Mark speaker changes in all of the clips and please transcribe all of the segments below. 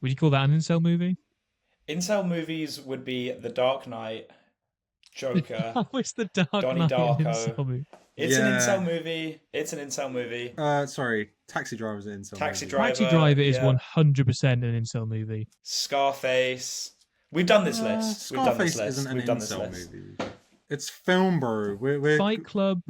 Speaker 1: Would you call that an incel movie?
Speaker 2: Incel movies would be The Dark Knight, Joker,
Speaker 1: How is The Dark
Speaker 2: Donnie
Speaker 1: Knight an
Speaker 2: Darko.
Speaker 1: incel movie?
Speaker 2: It's an
Speaker 3: Yeah.
Speaker 2: incel movie. It's an incel movie.
Speaker 3: Sorry, Taxi Driver's an incel
Speaker 2: Taxi
Speaker 3: movie.
Speaker 1: Taxi
Speaker 2: Driver,
Speaker 1: Driver is
Speaker 2: yeah.
Speaker 1: 100% an incel movie.
Speaker 2: Scarface. We've done this list. We've done this
Speaker 3: Scarface isn't
Speaker 2: list.
Speaker 3: an
Speaker 2: We've done this
Speaker 3: incel
Speaker 2: list.
Speaker 3: movie. It's film, bro. We're
Speaker 1: Fight Club,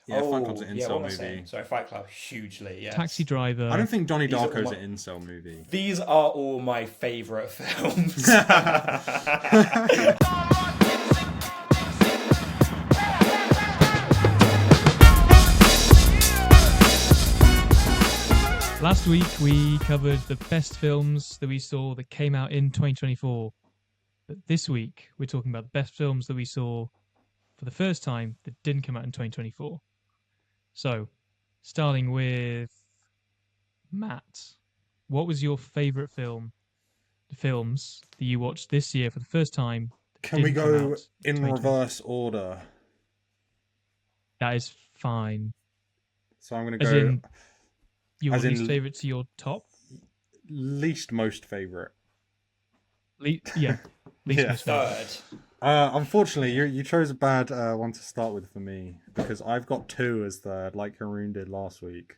Speaker 3: yeah, Fight Club's
Speaker 2: Oh,
Speaker 3: an
Speaker 2: yeah, what
Speaker 3: incel
Speaker 2: am I
Speaker 3: movie.
Speaker 2: saying? Sorry, Fight Club, hugely,
Speaker 1: Taxi
Speaker 2: yes.
Speaker 3: I don't
Speaker 1: Driver.
Speaker 3: think Donnie
Speaker 2: These are all
Speaker 3: Darko's
Speaker 2: my-
Speaker 3: an incel movie.
Speaker 2: These are all my favourite films.
Speaker 1: Last week we covered the best films that we saw that came out in 2024. But this week we're talking about the best films that we saw for the first time that didn't come out in 2024. So, starting with Matt, what was your favourite films that you watched this year for the first time that
Speaker 3: Can we
Speaker 1: didn't come
Speaker 3: go
Speaker 1: out
Speaker 3: in
Speaker 1: 2020?
Speaker 3: reverse order?
Speaker 1: That is fine.
Speaker 3: So I'm going to
Speaker 1: As
Speaker 3: go
Speaker 1: in your
Speaker 3: as in-
Speaker 1: least favourite to your top?
Speaker 3: least most favorite.
Speaker 1: Yeah. Least
Speaker 3: Yeah.
Speaker 1: most favourite.
Speaker 2: Third.
Speaker 3: Unfortunately, you chose a bad one to start with for me because I've got two as third, like Haroon did last week,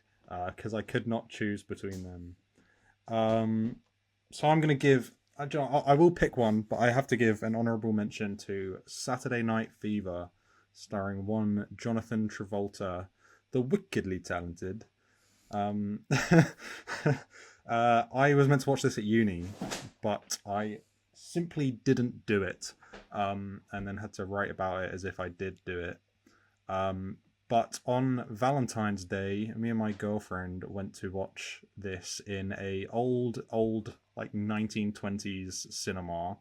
Speaker 3: because I could not choose between them. So I'm going to give. I will pick one, but I have to give an honourable mention to Saturday Night Fever, starring one Jonathan Travolta, the wickedly talented. I was meant to watch this at uni, but I simply didn't do it, and then had to write about it as if I did do it. But on Valentine's Day, me and my girlfriend went to watch this in a old like 1920s cinema.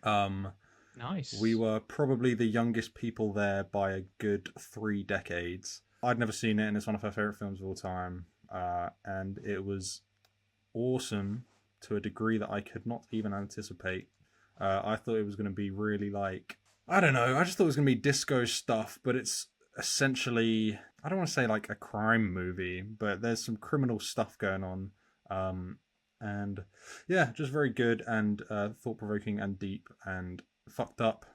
Speaker 1: Nice.
Speaker 3: We were probably the youngest people there by a good 3 decades. I'd never seen it, and it's one of her favorite films of all time. And it was awesome to a degree that I could not even anticipate. I thought it was going to be really like, I don't know, I just thought it was going to be disco stuff, but it's essentially, I don't want to say like a crime movie, but there's some criminal stuff going on. And yeah, just very good and thought-provoking and deep and fucked up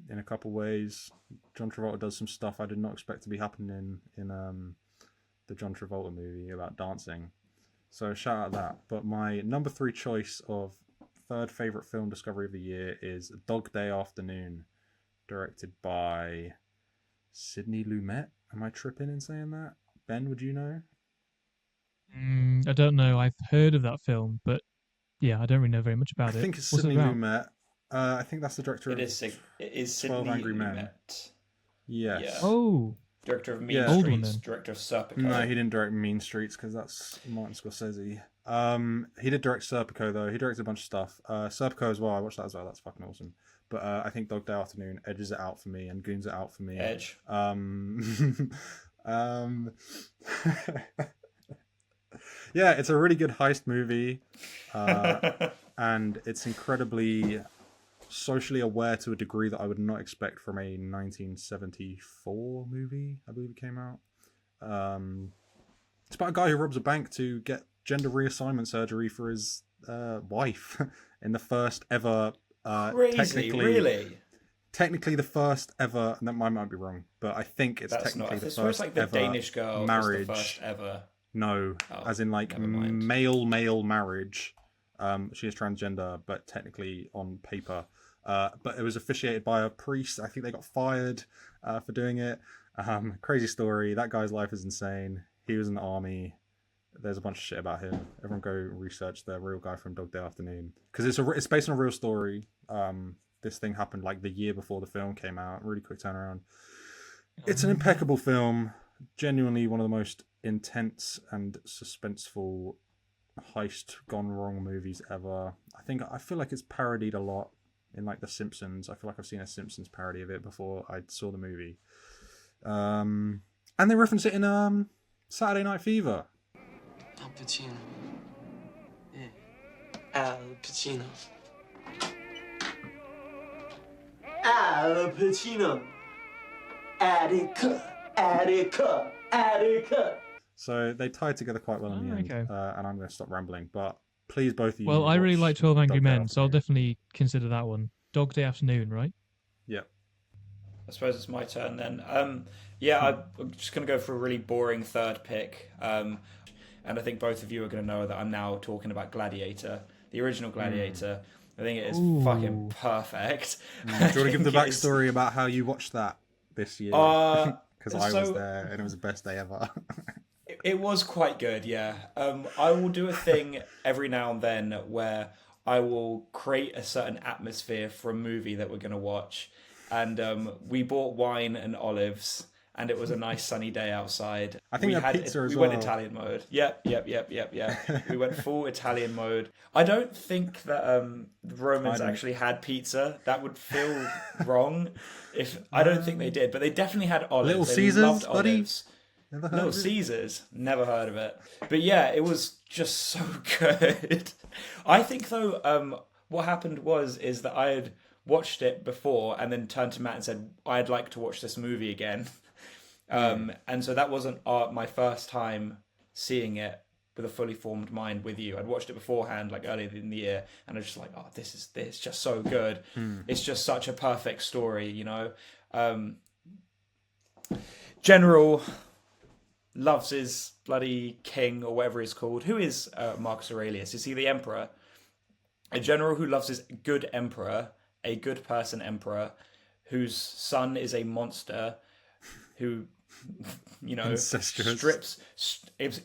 Speaker 3: in a couple ways. John Travolta does some stuff I did not expect to be happening in the John Travolta movie about dancing. So shout out that. But my number 3 choice of third favourite film discovery of the year is Dog Day Afternoon, directed by Sidney Lumet. Am I tripping in saying that? Ben, would you know?
Speaker 1: I don't know. I've heard of that film, but yeah, I don't really know very much about
Speaker 3: I
Speaker 1: it.
Speaker 3: think it's
Speaker 1: What's it
Speaker 3: Sidney
Speaker 1: about?
Speaker 3: Lumet. I think that's the director
Speaker 2: It
Speaker 3: of
Speaker 2: is. It is
Speaker 3: 12
Speaker 2: Sidney
Speaker 3: Angry Men.
Speaker 2: Lumet.
Speaker 3: Yes.
Speaker 2: Yeah.
Speaker 1: Oh,
Speaker 2: Director of Mean
Speaker 3: Yeah.
Speaker 1: Old one,
Speaker 2: Streets.
Speaker 1: then.
Speaker 2: Director of Serpico.
Speaker 3: No, he didn't direct Mean Streets because that's Martin Scorsese. He did direct Serpico though. He directed a bunch of stuff. Serpico as well. I watched that as well. That's fucking awesome. But I think Dog Day Afternoon edges it out for me and goons it out for me.
Speaker 2: Edge.
Speaker 3: Yeah, it's a really good heist movie, and it's incredibly socially aware to a degree that I would not expect from a 1974 movie. I believe it came out. It's about a guy who robs a bank to get gender reassignment surgery for his wife in the first ever.
Speaker 2: Crazy, really?
Speaker 3: Technically, the first ever. That might be wrong, but I think it's
Speaker 2: That's
Speaker 3: technically
Speaker 2: not.
Speaker 3: the
Speaker 2: I swear it's
Speaker 3: first
Speaker 2: like the
Speaker 3: ever
Speaker 2: Danish girl
Speaker 3: marriage.
Speaker 2: was the first ever.
Speaker 3: No,
Speaker 2: Oh,
Speaker 3: as in like
Speaker 2: never mind.
Speaker 3: male marriage. She is transgender, but technically on paper. But it was officiated by a priest. I think they got fired for doing it. Crazy story. That guy's life is insane. He was in the army. There's a bunch of shit about him. Everyone go research the real guy from Dog Day Afternoon because it's based on a real story. This thing happened like the year before the film came out. Really quick turnaround. It's an impeccable film. Genuinely one of the most intense and suspenseful heist gone wrong movies ever. I feel like it's parodied a lot in like The Simpsons. I feel like I've seen a Simpsons parody of it before I saw the movie. And they reference it in Saturday Night Fever.
Speaker 4: Al Pacino. Yeah. Al Pacino. Al Pacino. Attica.
Speaker 3: So they tied together quite well in the end.
Speaker 1: Okay.
Speaker 3: And I'm going to stop rambling. But Please, both of you.
Speaker 1: Well, I really
Speaker 3: watch
Speaker 1: like 12 Angry
Speaker 3: Dog Day
Speaker 1: Men, so I'll
Speaker 3: Afternoon.
Speaker 1: definitely consider that one. Dog Day Afternoon, right?
Speaker 3: Yeah.
Speaker 2: I suppose it's my turn then. Yeah, I'm just going to go for a really boring third pick. And I think both of you are going to know that I'm now talking about Gladiator, the original Gladiator. I think it is fucking perfect.
Speaker 3: Do you want to give the backstory about how you watched that this year? Because I was there and it was the best day ever.
Speaker 2: It was quite good, yeah. I will do a thing every now and then where I will create a certain atmosphere for a movie that we're going to watch. And we bought wine and olives, and it was a nice sunny day outside.
Speaker 3: I think pizza as
Speaker 2: we
Speaker 3: well.
Speaker 2: went Italian mode. Yep. We went full Italian mode. I don't think that the Romans actually had pizza. That would feel wrong. I don't think they did, but they definitely had olives.
Speaker 3: Little
Speaker 2: They
Speaker 3: Caesars,
Speaker 2: loved
Speaker 3: buddy?
Speaker 2: olives.
Speaker 3: Never heard
Speaker 2: Little
Speaker 3: of it?
Speaker 2: Caesars, never heard of it. But yeah, it was just so good. I think though, what happened is that I had watched it before and then turned to Matt and said, I'd like to watch this movie again. And so that wasn't my first time seeing it with a fully formed mind with you. I'd watched it beforehand, like earlier in the year, and I was just like, oh, this is just so good. It's just such a perfect story, you know. General loves his bloody king or whatever he's called. Who is Marcus Aurelius? Is he the emperor? A general who loves his good emperor, a good person emperor, whose son is a monster, who, you know,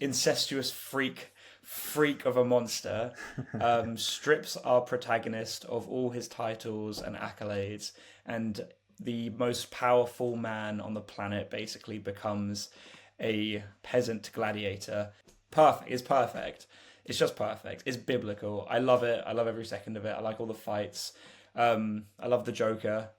Speaker 2: incestuous freak of a monster, strips our protagonist of all his titles and accolades, and the most powerful man on the planet basically becomes a peasant gladiator. Perfect. It's perfect. It's just perfect. It's biblical. I love it. I love every second of it. I like all the fights. I love the Joker.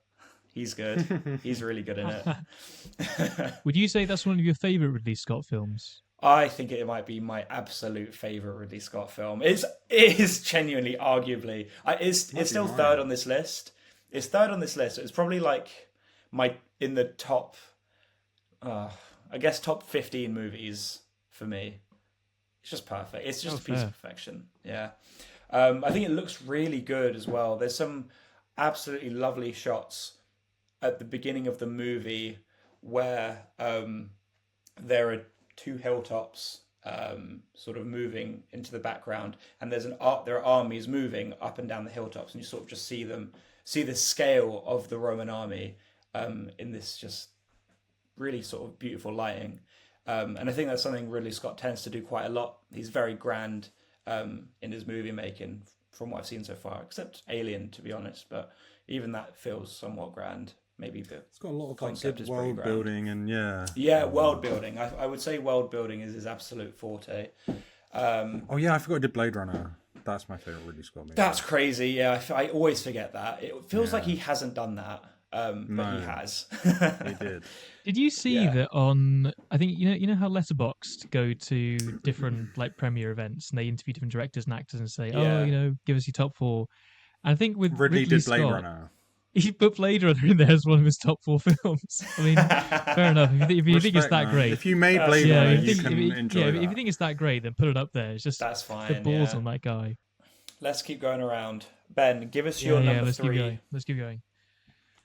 Speaker 2: He's good. He's really good in it.
Speaker 1: Would you say that's one of your favourite Ridley Scott films?
Speaker 2: I think it might be my absolute favourite Ridley Scott film. It is genuinely, arguably. It's still third on this list. It's third on this list. It's probably like in the top, I guess top 15 movies for me. It's just perfect. It's just a piece of perfection. Yeah. I think it looks really good as well. There's some absolutely lovely shots at the beginning of the movie where there are two hilltops sort of moving into the background, and there are armies moving up and down the hilltops, and you sort of just see the scale of the Roman army in this just really sort of beautiful lighting. And I think that's something Ridley Scott tends to do quite a lot. He's very grand in his movie making, from what I've seen so far, except Alien, to be honest. But even that feels somewhat grand. Maybe it's
Speaker 3: got a lot of concept good world building and
Speaker 2: world building. I would say world building is his absolute forte.
Speaker 3: Oh yeah, I forgot I did Blade Runner. That's my favorite Ridley Scott movie.
Speaker 2: That's crazy. Yeah, I always forget that. It feels like he hasn't done that. But he has.
Speaker 3: He did.
Speaker 1: Did you see that on? I think you know how Letterboxd go to different like premiere events and they interview different directors and actors and say, give us your top 4. And I think with Ridley
Speaker 3: did Blade
Speaker 1: Scott,
Speaker 3: Runner.
Speaker 1: He put Blade Runner in there as one of his top 4 films. I mean, fair enough. If you think it's that great,
Speaker 3: if you made Blade Runner, you can enjoy that.
Speaker 1: If you think it's that great, then put it up there. It's just
Speaker 2: that's fine.
Speaker 1: The balls on that guy.
Speaker 2: Let's keep going around. Ben, give us your number 3.
Speaker 1: Let's keep going.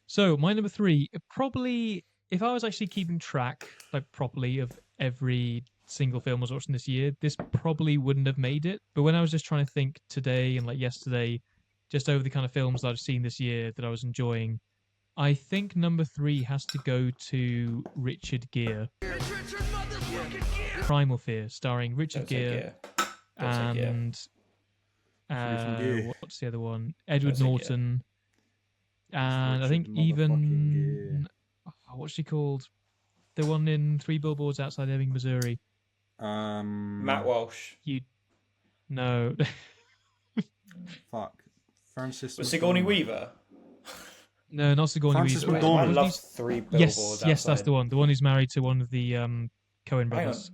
Speaker 1: So my number 3, probably, if I was actually keeping track like properly of every single film I was watching this year, this probably wouldn't have made it. But when I was just trying to think today and like yesterday, just over the kind of films that I've seen this year that I was enjoying, I think number 3 has to go to Richard Gere. Primal Fear, starring Richard Gere and what's the other one? Edward Norton. And I think even what's she called? The one in 3 Billboards Outside Ebbing, Missouri.
Speaker 2: Matt Walsh.
Speaker 1: No.
Speaker 3: Fuck. Francis.
Speaker 2: Was Sigourney Weaver?
Speaker 1: No, not Sigourney Weaver.
Speaker 3: I
Speaker 2: love 3 Billboards.
Speaker 1: Yes, that's the one. The one who's married to one of the Coen brothers.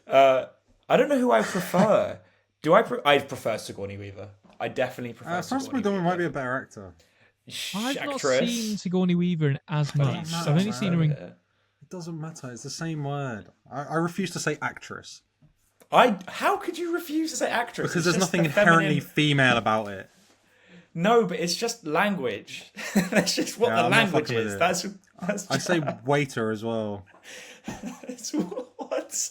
Speaker 2: I don't know who I prefer. I prefer Sigourney Weaver. I definitely prefer.
Speaker 3: Francis McDormand might be a better actor.
Speaker 1: I've not seen Sigourney Weaver in as much. I've only seen her in.
Speaker 3: It doesn't matter. It's the same word. I refuse to say actress.
Speaker 2: How could you refuse to say actress?
Speaker 3: Because
Speaker 2: It's
Speaker 3: there's
Speaker 2: just
Speaker 3: nothing
Speaker 2: the
Speaker 3: inherently
Speaker 2: feminine-
Speaker 3: female about it.
Speaker 2: No, but it's just language. That's just what
Speaker 3: Yeah,
Speaker 2: the
Speaker 3: I'm not
Speaker 2: language
Speaker 3: fucking with
Speaker 2: is.
Speaker 3: it.
Speaker 2: That's
Speaker 3: I say waiter as well.
Speaker 2: it's what.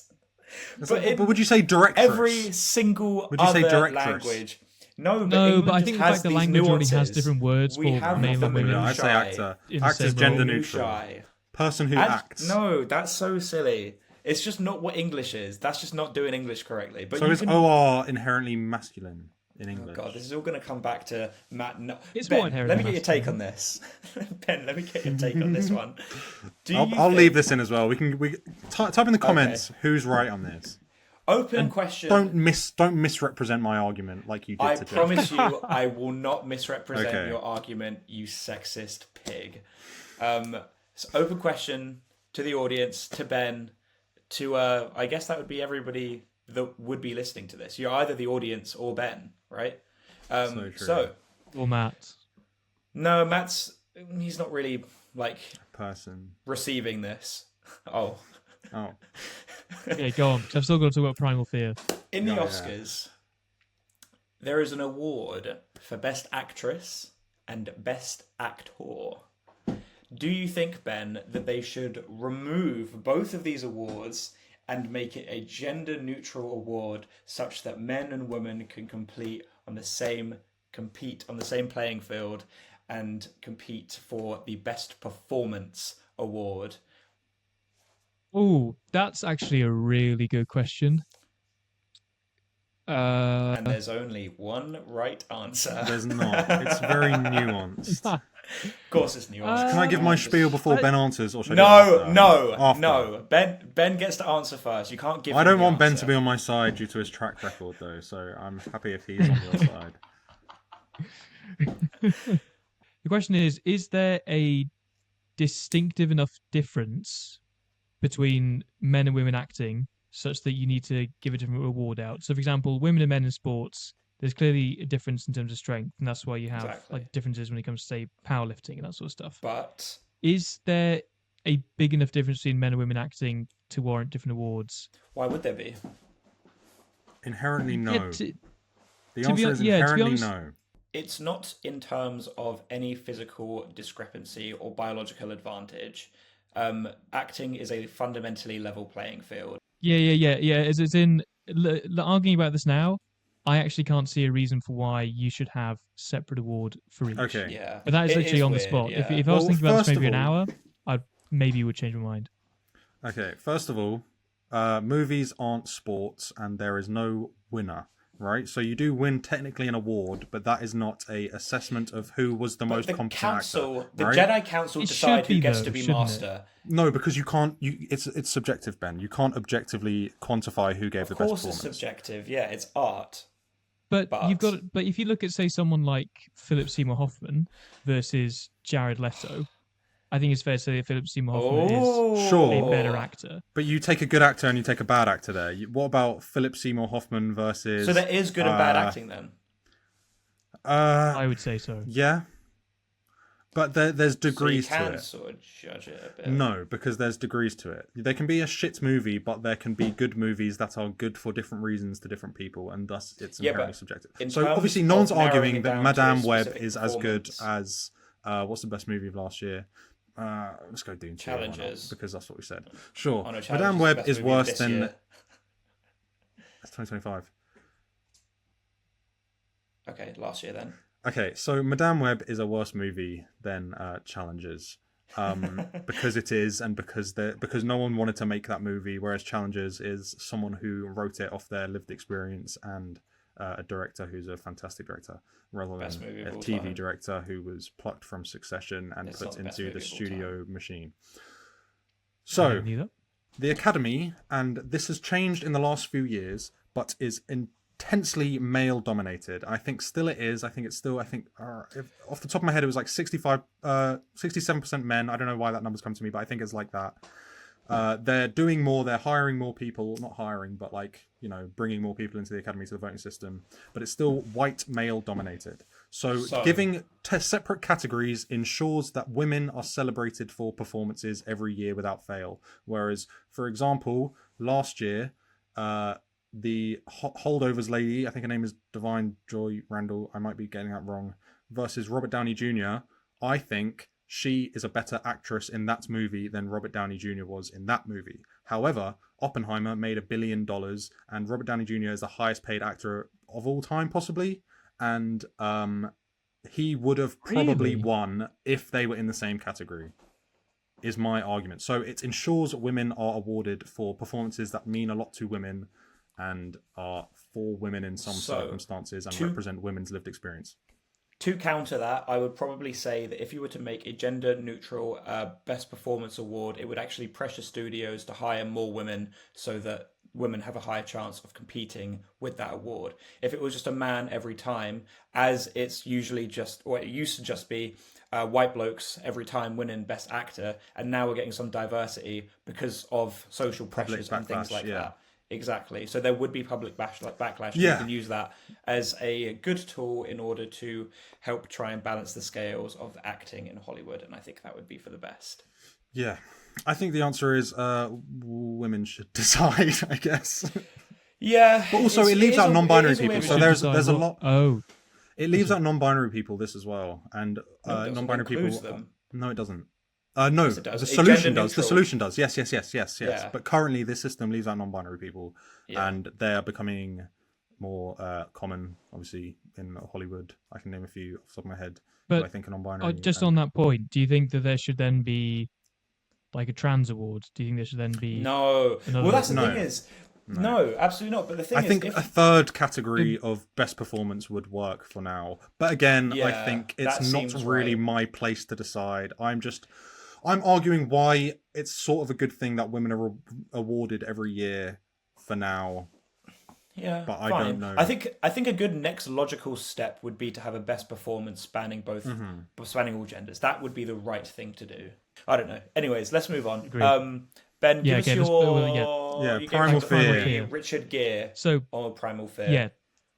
Speaker 3: But would you say directress?
Speaker 2: Every single
Speaker 3: Would you say
Speaker 2: other
Speaker 3: directress?
Speaker 2: language. No, but
Speaker 1: No,
Speaker 2: English
Speaker 1: but I
Speaker 2: just
Speaker 1: think the
Speaker 2: has
Speaker 1: fact the
Speaker 2: these
Speaker 1: language already has
Speaker 2: nuances.
Speaker 1: different words
Speaker 2: We
Speaker 1: for
Speaker 2: have
Speaker 1: male
Speaker 2: the
Speaker 1: and women.
Speaker 3: I say actor.
Speaker 1: in the
Speaker 3: Actor's
Speaker 1: same
Speaker 3: gender
Speaker 1: role.
Speaker 3: neutral.
Speaker 2: Minutia.
Speaker 3: Person who
Speaker 2: And-
Speaker 3: acts.
Speaker 2: No, that's so silly. It's just not what English is. That's just not doing English correctly. But
Speaker 3: So
Speaker 2: you
Speaker 3: is
Speaker 2: can...
Speaker 3: OR inherently masculine in English?
Speaker 2: Oh god, this is all going to come back to Matt. No,
Speaker 1: It's
Speaker 2: Ben,
Speaker 1: more inherently
Speaker 2: let me get your take
Speaker 1: masculine.
Speaker 2: on this. Ben, let me get your take on this one. Do
Speaker 3: I'll
Speaker 2: you
Speaker 3: leave
Speaker 2: think-
Speaker 3: this in as well. Type in the comments who's right on this.
Speaker 2: Open question.
Speaker 3: Don't misrepresent my argument like you did
Speaker 2: I
Speaker 3: today.
Speaker 2: promise you, I will not misrepresent
Speaker 3: Okay.
Speaker 2: your argument, you sexist pig. So open question to the audience, to Ben, to I guess that would be everybody that would be listening to this. You're either the audience or Ben, right?
Speaker 3: So true.
Speaker 2: So
Speaker 1: Or Matt.
Speaker 2: no, he's not really like
Speaker 3: Person.
Speaker 2: receiving this. Oh,
Speaker 1: Okay, go on. 'Cause I've still got to talk about Primal Fear.
Speaker 2: in the
Speaker 3: Yeah, yeah.
Speaker 2: Oscars, there is an award for Best Actress and Best Actor. Do you think, Ben, that they should remove both of these awards and make it a gender-neutral award such that men and women can compete on the same playing field and compete for the Best Performance award?
Speaker 1: Oh, that's actually a really good question.
Speaker 2: And there's only one right answer.
Speaker 3: There's not. It's very nuanced.
Speaker 2: Of course, it's nuanced.
Speaker 3: Can I give my spiel before Ben answers, or should
Speaker 2: No,
Speaker 3: I do it
Speaker 2: no,
Speaker 3: after?
Speaker 2: no. Ben gets to answer first. You can't give.
Speaker 3: I
Speaker 2: him
Speaker 3: don't
Speaker 2: the
Speaker 3: want Ben
Speaker 2: answer.
Speaker 3: to be on my side due to his track record, though. So I'm happy if he's on your side.
Speaker 1: The question is there a distinctive enough difference between men and women acting such that you need to give a different award out? So, for example, women and men in sports, there's clearly a difference in terms of strength, and that's why you have
Speaker 2: Exactly.
Speaker 1: like differences when it comes to, say, powerlifting and that sort of stuff.
Speaker 2: But
Speaker 1: Is there a big enough difference between men and women acting to warrant different awards?
Speaker 2: why would there be?
Speaker 3: Inherently, no.
Speaker 1: Yeah,
Speaker 3: The
Speaker 1: to be
Speaker 3: answer
Speaker 1: hon-
Speaker 3: is
Speaker 1: yeah, to be
Speaker 3: inherently
Speaker 1: honest-
Speaker 3: no.
Speaker 2: It's not in terms of any physical discrepancy or biological advantage. Acting is a fundamentally level playing field.
Speaker 1: Yeah. As in, arguing about this now, I actually can't see a reason for why you should have separate award for each.
Speaker 3: Okay.
Speaker 2: Yeah,
Speaker 1: But that is
Speaker 2: It
Speaker 1: literally on the
Speaker 2: weird,
Speaker 1: spot.
Speaker 2: yeah.
Speaker 1: If I was
Speaker 3: Well,
Speaker 1: thinking about this
Speaker 3: first
Speaker 1: maybe
Speaker 3: of
Speaker 1: an
Speaker 3: all-
Speaker 1: hour, I maybe would change my mind.
Speaker 3: Okay, first of all, movies aren't sports and there is no winner, right? So you do win technically an award, but that is not a assessment of who was the most
Speaker 2: the
Speaker 3: competent
Speaker 2: council,
Speaker 3: actor.
Speaker 2: the
Speaker 3: right?
Speaker 2: Jedi Council
Speaker 1: It
Speaker 2: decide
Speaker 1: should be,
Speaker 2: who gets
Speaker 1: though,
Speaker 2: to be
Speaker 1: shouldn't it?
Speaker 2: master.
Speaker 3: No, because you can't. It's subjective, Ben. You can't objectively quantify who gave the
Speaker 2: Of
Speaker 3: best
Speaker 2: course, it's
Speaker 3: performance.
Speaker 2: subjective. Yeah, it's art.
Speaker 1: But you've
Speaker 2: But-
Speaker 1: got. But if you look at, say, someone like Philip Seymour Hoffman versus Jared Leto, I think it's fair to say that Philip Seymour Hoffman is
Speaker 3: Sure.
Speaker 1: a better actor.
Speaker 3: But you take a good actor and you take a bad actor there. What about Philip Seymour Hoffman versus?
Speaker 2: So there is good and bad acting then.
Speaker 1: I would say so.
Speaker 3: Yeah, but there's
Speaker 2: So you
Speaker 3: degrees to
Speaker 2: can
Speaker 3: it.
Speaker 2: sort of judge it a bit.
Speaker 3: No, because there's degrees to it. There can be a shit movie, but there can be good movies that are good for different reasons to different people, and thus it's
Speaker 2: Yeah,
Speaker 3: inherently
Speaker 2: but
Speaker 3: subjective.
Speaker 2: in
Speaker 3: So
Speaker 2: terms
Speaker 3: obviously, no one's
Speaker 2: of narrowing
Speaker 3: arguing
Speaker 2: it
Speaker 3: that
Speaker 2: down to a
Speaker 3: Madame Web
Speaker 2: specific
Speaker 3: is as good
Speaker 2: performance.
Speaker 3: as what's the best movie of last year? Let's go Dune 2. why not?
Speaker 2: Challenges.
Speaker 3: Because that's what we said. Sure,
Speaker 2: Oh, no, Challenges
Speaker 3: Madame
Speaker 2: is the
Speaker 3: Web
Speaker 2: best
Speaker 3: is
Speaker 2: movie of
Speaker 3: worse
Speaker 2: this
Speaker 3: than.
Speaker 2: year.
Speaker 3: That's 2025.
Speaker 2: Okay, last year then.
Speaker 3: Okay, so Madame Web is a worse movie than Challenges, because it is, and because no one wanted to make that movie. Whereas Challenges is someone who wrote it off their lived experience and a director who's a fantastic director, rather
Speaker 2: Best
Speaker 3: than
Speaker 2: movie
Speaker 3: a
Speaker 2: of all
Speaker 3: TV
Speaker 2: time.
Speaker 3: director who was plucked from Succession and
Speaker 2: It's not
Speaker 3: put
Speaker 2: the best
Speaker 3: into the
Speaker 2: movie of all
Speaker 3: studio machine.
Speaker 1: I
Speaker 3: So
Speaker 1: never knew that.
Speaker 3: the Academy, and this has changed in the last few years, but is intensely male dominated. I think still it is. I think it's still, off the top of my head, it was like 67% men. I don't know why that number's come to me, but I think it's like that. They're doing more. They're hiring more people, not hiring, but bringing more people into the Academy to the voting system. But it's still white male dominated. So giving separate categories ensures that women are celebrated for performances every year without fail. Whereas, for example, last year, the Holdovers lady, I think her name is Divine Joy Randall, I might be getting that wrong, versus Robert Downey Jr., I think she is a better actress in that movie than Robert Downey Jr. was in that movie. However, Oppenheimer made $1 billion, and Robert Downey Jr. is the highest paid actor of all time, possibly. And he would have probably won if they were in the same category, is my argument. So it ensures women are awarded for performances that mean a lot to women and are for women in some circumstances and represent women's lived experience.
Speaker 2: To counter that, I would probably say that if you were to make a gender-neutral Best Performance Award, it would actually pressure studios to hire more women so that women have a higher chance of competing with that award. If it was just a man every time, as it's usually just, or it used to just be, white blokes every time winning Best Actor, and now we're getting some diversity because of social pressures and things like that. Exactly. So there would be public backlash.
Speaker 3: Yeah.
Speaker 2: You can use that as a good tool in order to help try and balance the scales of acting in Hollywood, and I think that would be for the best.
Speaker 3: Yeah. I think the answer is women should decide, I guess.
Speaker 2: Yeah.
Speaker 3: But also it leaves out non-binary people. So there's a lot.
Speaker 1: Oh.
Speaker 3: It leaves out non-binary people, this as well. And non-binary people...
Speaker 2: them.
Speaker 3: No, it doesn't. No,
Speaker 2: Yes, it does.
Speaker 3: the
Speaker 2: It's
Speaker 3: solution does. The
Speaker 2: gender-neutral.
Speaker 3: solution does. Yes.
Speaker 2: Yeah.
Speaker 3: But currently, this system leaves out non-binary people,
Speaker 2: Yeah.
Speaker 3: and they are becoming more common. Obviously, in Hollywood, I can name a few off the top of my head.
Speaker 1: But
Speaker 3: who I think are non-binary.
Speaker 1: just on that point, do you think that there should then be like a trans award? Do you think there should then be?
Speaker 2: No.
Speaker 1: Another
Speaker 2: Well, that's the
Speaker 3: No.
Speaker 2: thing is, no, absolutely not. But the thing
Speaker 3: I
Speaker 2: is,
Speaker 3: think
Speaker 2: if,
Speaker 3: a third category of best performance would work for now. But again, I
Speaker 2: Yeah,
Speaker 3: think
Speaker 2: that
Speaker 3: it's not
Speaker 2: seems
Speaker 3: really
Speaker 2: right.
Speaker 3: my place to decide. I'm arguing why it's sort of a good thing that women are awarded every year for now.
Speaker 2: yeah,
Speaker 3: but I
Speaker 2: fine.
Speaker 3: don't know.
Speaker 2: I think a good next logical step would be to have a best performance spanning both, spanning all genders. That would be the right thing to do. I don't know. Anyways, let's move on.
Speaker 1: Agreed.
Speaker 2: Ben,
Speaker 1: Yeah,
Speaker 2: give us
Speaker 1: okay,
Speaker 2: your
Speaker 3: Yeah,
Speaker 2: you gave
Speaker 3: Primal
Speaker 2: us
Speaker 3: Fear.
Speaker 2: Richard Gere
Speaker 1: So
Speaker 2: on Primal Fear.
Speaker 1: yeah,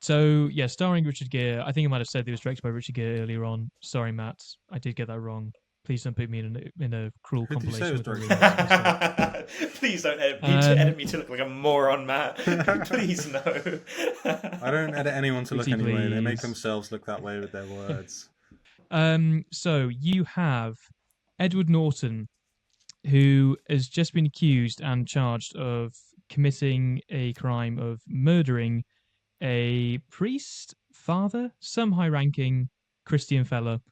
Speaker 1: so yeah, starring Richard Gere. I think I might have said it was directed by Richard Gere earlier on. Sorry, Matt, I did get that wrong. Please don't put me in a cruel
Speaker 3: Who did you say
Speaker 1: compilation.
Speaker 3: was
Speaker 1: with all the mistakes.
Speaker 2: Please don't edit
Speaker 1: Um,
Speaker 2: me to look like a moron, Matt. Please no.
Speaker 3: I don't edit anyone to look
Speaker 1: Pretty
Speaker 3: anyway. They make
Speaker 1: please.
Speaker 3: themselves look that way with their words.
Speaker 1: So you have Edward Norton, who has just been accused and charged of committing a crime of murdering a priest, father, some high-ranking Christian fella.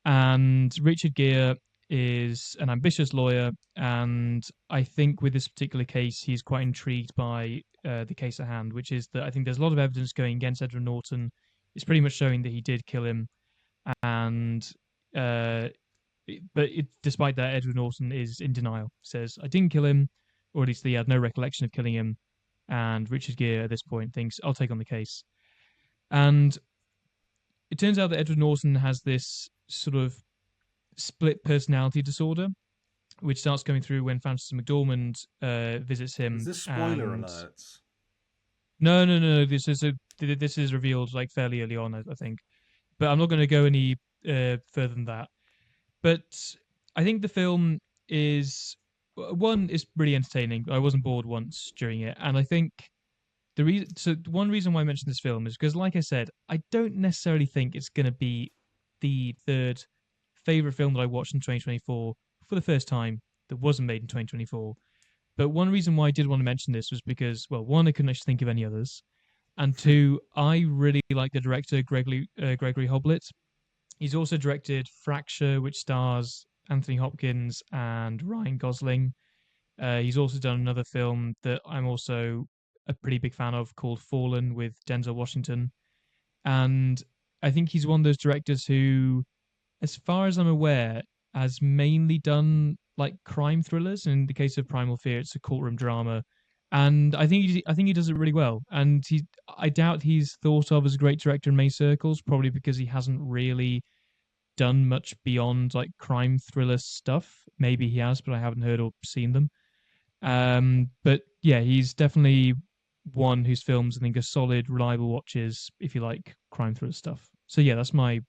Speaker 1: And Richard Gere is an ambitious lawyer, and I think with this particular case, he's quite intrigued by the case at hand, which is that I think there's a lot of evidence going against Edward Norton. It's pretty much showing that he did kill him, and despite that, Edward Norton is in denial. Says I didn't kill him, or at least he had no recollection of killing him. And Richard Gere at this point thinks I'll take on the case, and it turns out that Edward Norton has this sort of split personality disorder, which starts going through when Frances McDormand visits him.
Speaker 3: Is this spoiler
Speaker 1: and...
Speaker 3: alerts?
Speaker 1: No. This is revealed like fairly early on, I think, but I'm not going to go any further than that. But I think the film is really entertaining. I wasn't bored once during it, and I think one reason why I mentioned this film is because, like I said, I don't necessarily think it's going to be the third favorite film that I watched in 2024 for the first time that wasn't made in 2024. But one reason why I did want to mention this was because, well, one, I couldn't actually think of any others, and two, I really like the director Gregory Hoblit. He's also directed Fracture, which stars Anthony Hopkins and Ryan Gosling. He's also done another film that I'm also a pretty big fan of called Fallen with Denzel Washington. And I think he's one of those directors who, as far as I'm aware, has mainly done like crime thrillers. In the case of Primal Fear, it's a courtroom drama. And I think he does it really well. And I doubt he's thought of as a great director in many circles, probably because he hasn't really done much beyond like crime thriller stuff. Maybe he has, but I haven't heard or seen them. But yeah, he's definitely one whose films I think are solid, reliable watches if you like crime thriller stuff. So yeah, that's my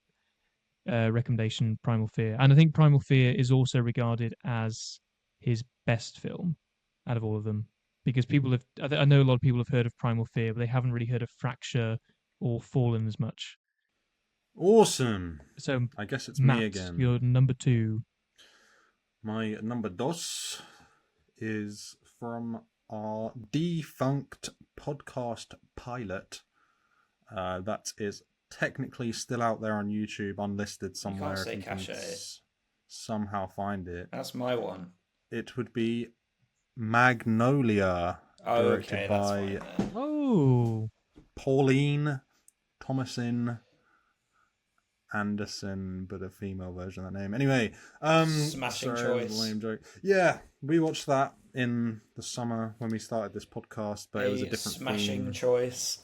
Speaker 1: recommendation, Primal Fear. And I think Primal Fear is also regarded as his best film out of all of them. because people have. I know a lot of people have heard of Primal Fear, but they haven't really heard of Fracture or Fallen as much.
Speaker 3: Awesome.
Speaker 1: So,
Speaker 3: I guess it's
Speaker 1: Matt,
Speaker 3: me again.
Speaker 1: your number 2.
Speaker 3: My number dos is from our defunct podcast pilot. That is technically still out there on YouTube, unlisted somewhere.
Speaker 2: say
Speaker 3: if you can
Speaker 2: Caché.
Speaker 3: somehow find it.
Speaker 2: That's my one.
Speaker 3: It would be Magnolia, directed
Speaker 2: That's
Speaker 3: by
Speaker 2: fine then.
Speaker 1: Oh,
Speaker 3: Pauline Thomasin Anderson, but a female version of that name. Anyway,
Speaker 2: Smashing choice.
Speaker 3: Lame joke. Yeah, we watched that in the summer when we started this podcast, but it was a different
Speaker 2: smashing
Speaker 3: theme.
Speaker 2: choice.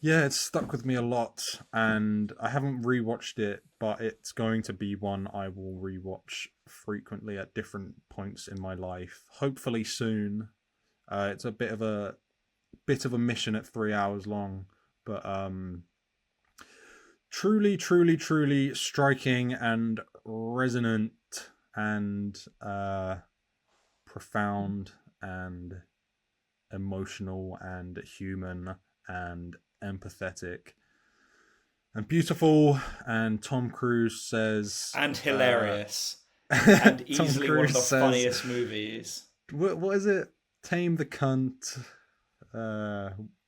Speaker 3: Yeah, it's stuck with me a lot, and I haven't rewatched it, but it's going to be one I will rewatch frequently at different points in my life. Hopefully soon. It's a bit of a mission at 3 hours long, but truly striking and resonant and profound and emotional and human and empathetic and beautiful, and Tom Cruise says,
Speaker 2: and hilarious, and easily one of the
Speaker 3: says,
Speaker 2: funniest movies.
Speaker 3: What is it? Tame the cunt.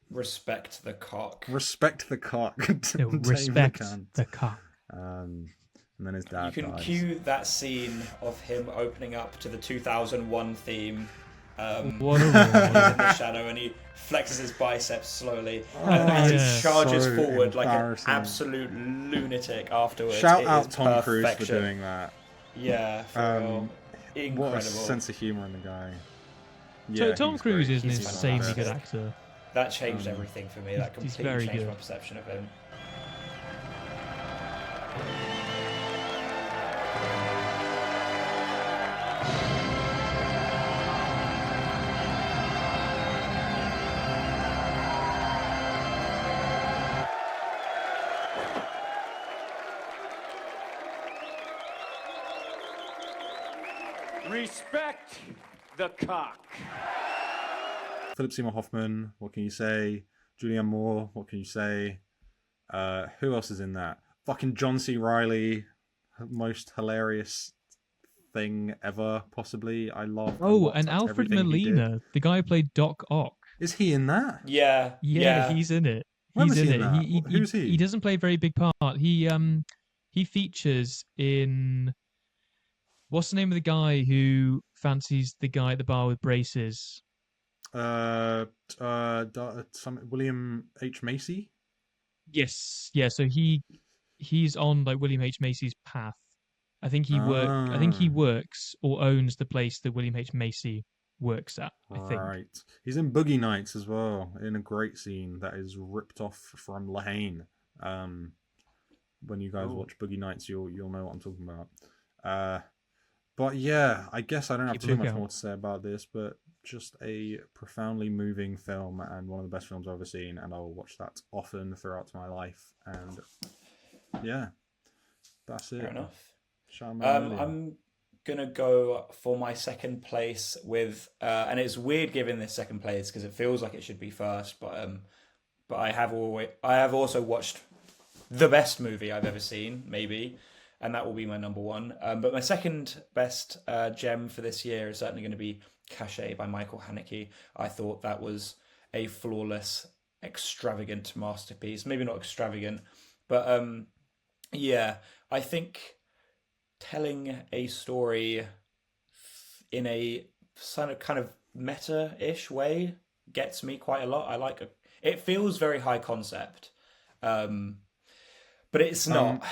Speaker 2: Respect the cock.
Speaker 3: Respect the cock.
Speaker 1: respect the cock.
Speaker 3: And then his dad
Speaker 2: You can
Speaker 3: dies.
Speaker 2: cue that scene of him opening up to the 2001 theme.
Speaker 1: What a
Speaker 2: He's in the shadow and he flexes his biceps slowly and he charges
Speaker 3: so
Speaker 2: forward like an
Speaker 3: embarrassing.
Speaker 2: absolute lunatic afterwards.
Speaker 3: Shout
Speaker 2: It
Speaker 3: out
Speaker 2: is
Speaker 3: Tom Cruise for
Speaker 2: perfection.
Speaker 3: doing that.
Speaker 2: Yeah, for real. Incredible.
Speaker 3: What a sense of humour in the guy.
Speaker 1: So
Speaker 3: Yeah,
Speaker 1: Tom
Speaker 3: he's
Speaker 1: Cruise
Speaker 3: great.
Speaker 1: is an
Speaker 2: He's
Speaker 1: insanely
Speaker 2: fantastic.
Speaker 1: good actor.
Speaker 2: That changed everything for me. That
Speaker 1: he's
Speaker 2: completely
Speaker 1: very
Speaker 2: changed
Speaker 1: good.
Speaker 2: my perception of him.
Speaker 5: Respect the cock.
Speaker 3: Philip Seymour Hoffman, what can you say? Julianne Moore, what can you say? Who else is in that? Fucking John C. Reilly, most hilarious thing ever, possibly. I love.
Speaker 1: Oh, and Alfred Molina, the guy who played Doc Ock.
Speaker 3: Is he in that?
Speaker 2: Yeah.
Speaker 1: He's in it.
Speaker 3: When
Speaker 1: He's
Speaker 3: was he
Speaker 1: in
Speaker 3: in
Speaker 1: it.
Speaker 3: that? Who's he?
Speaker 1: He doesn't play a very big part. He features in. What's the name of the guy who fancies the guy at the bar with braces?
Speaker 3: William H. Macy.
Speaker 1: Yes, yeah. So he's on like William H. Macy's path. I think he works or owns the place that William H. Macy works at. I think.
Speaker 3: Right. He's in Boogie Nights as well, in a great scene that is ripped off from La Haine. When you guys watch Boogie Nights, you'll know what I'm talking about. But yeah, I guess I don't have too much more to say about this, but just a profoundly moving film and one of the best films I've ever seen, and I'll watch that often throughout my life. And yeah, that's it.
Speaker 2: Fair enough.
Speaker 3: I'm
Speaker 2: I'm gonna go for my second place with, and it's weird giving this second place because it feels like it should be first, but I have also watched the best movie I've ever seen, maybe. And that will be my number one. But my second best gem for this year is certainly going to be Caché by Michael Haneke. I thought that was a flawless, extravagant masterpiece. Maybe not extravagant, but yeah, I think telling a story in a kind of meta-ish way gets me quite a lot. I like it. It feels very high concept, but it's not.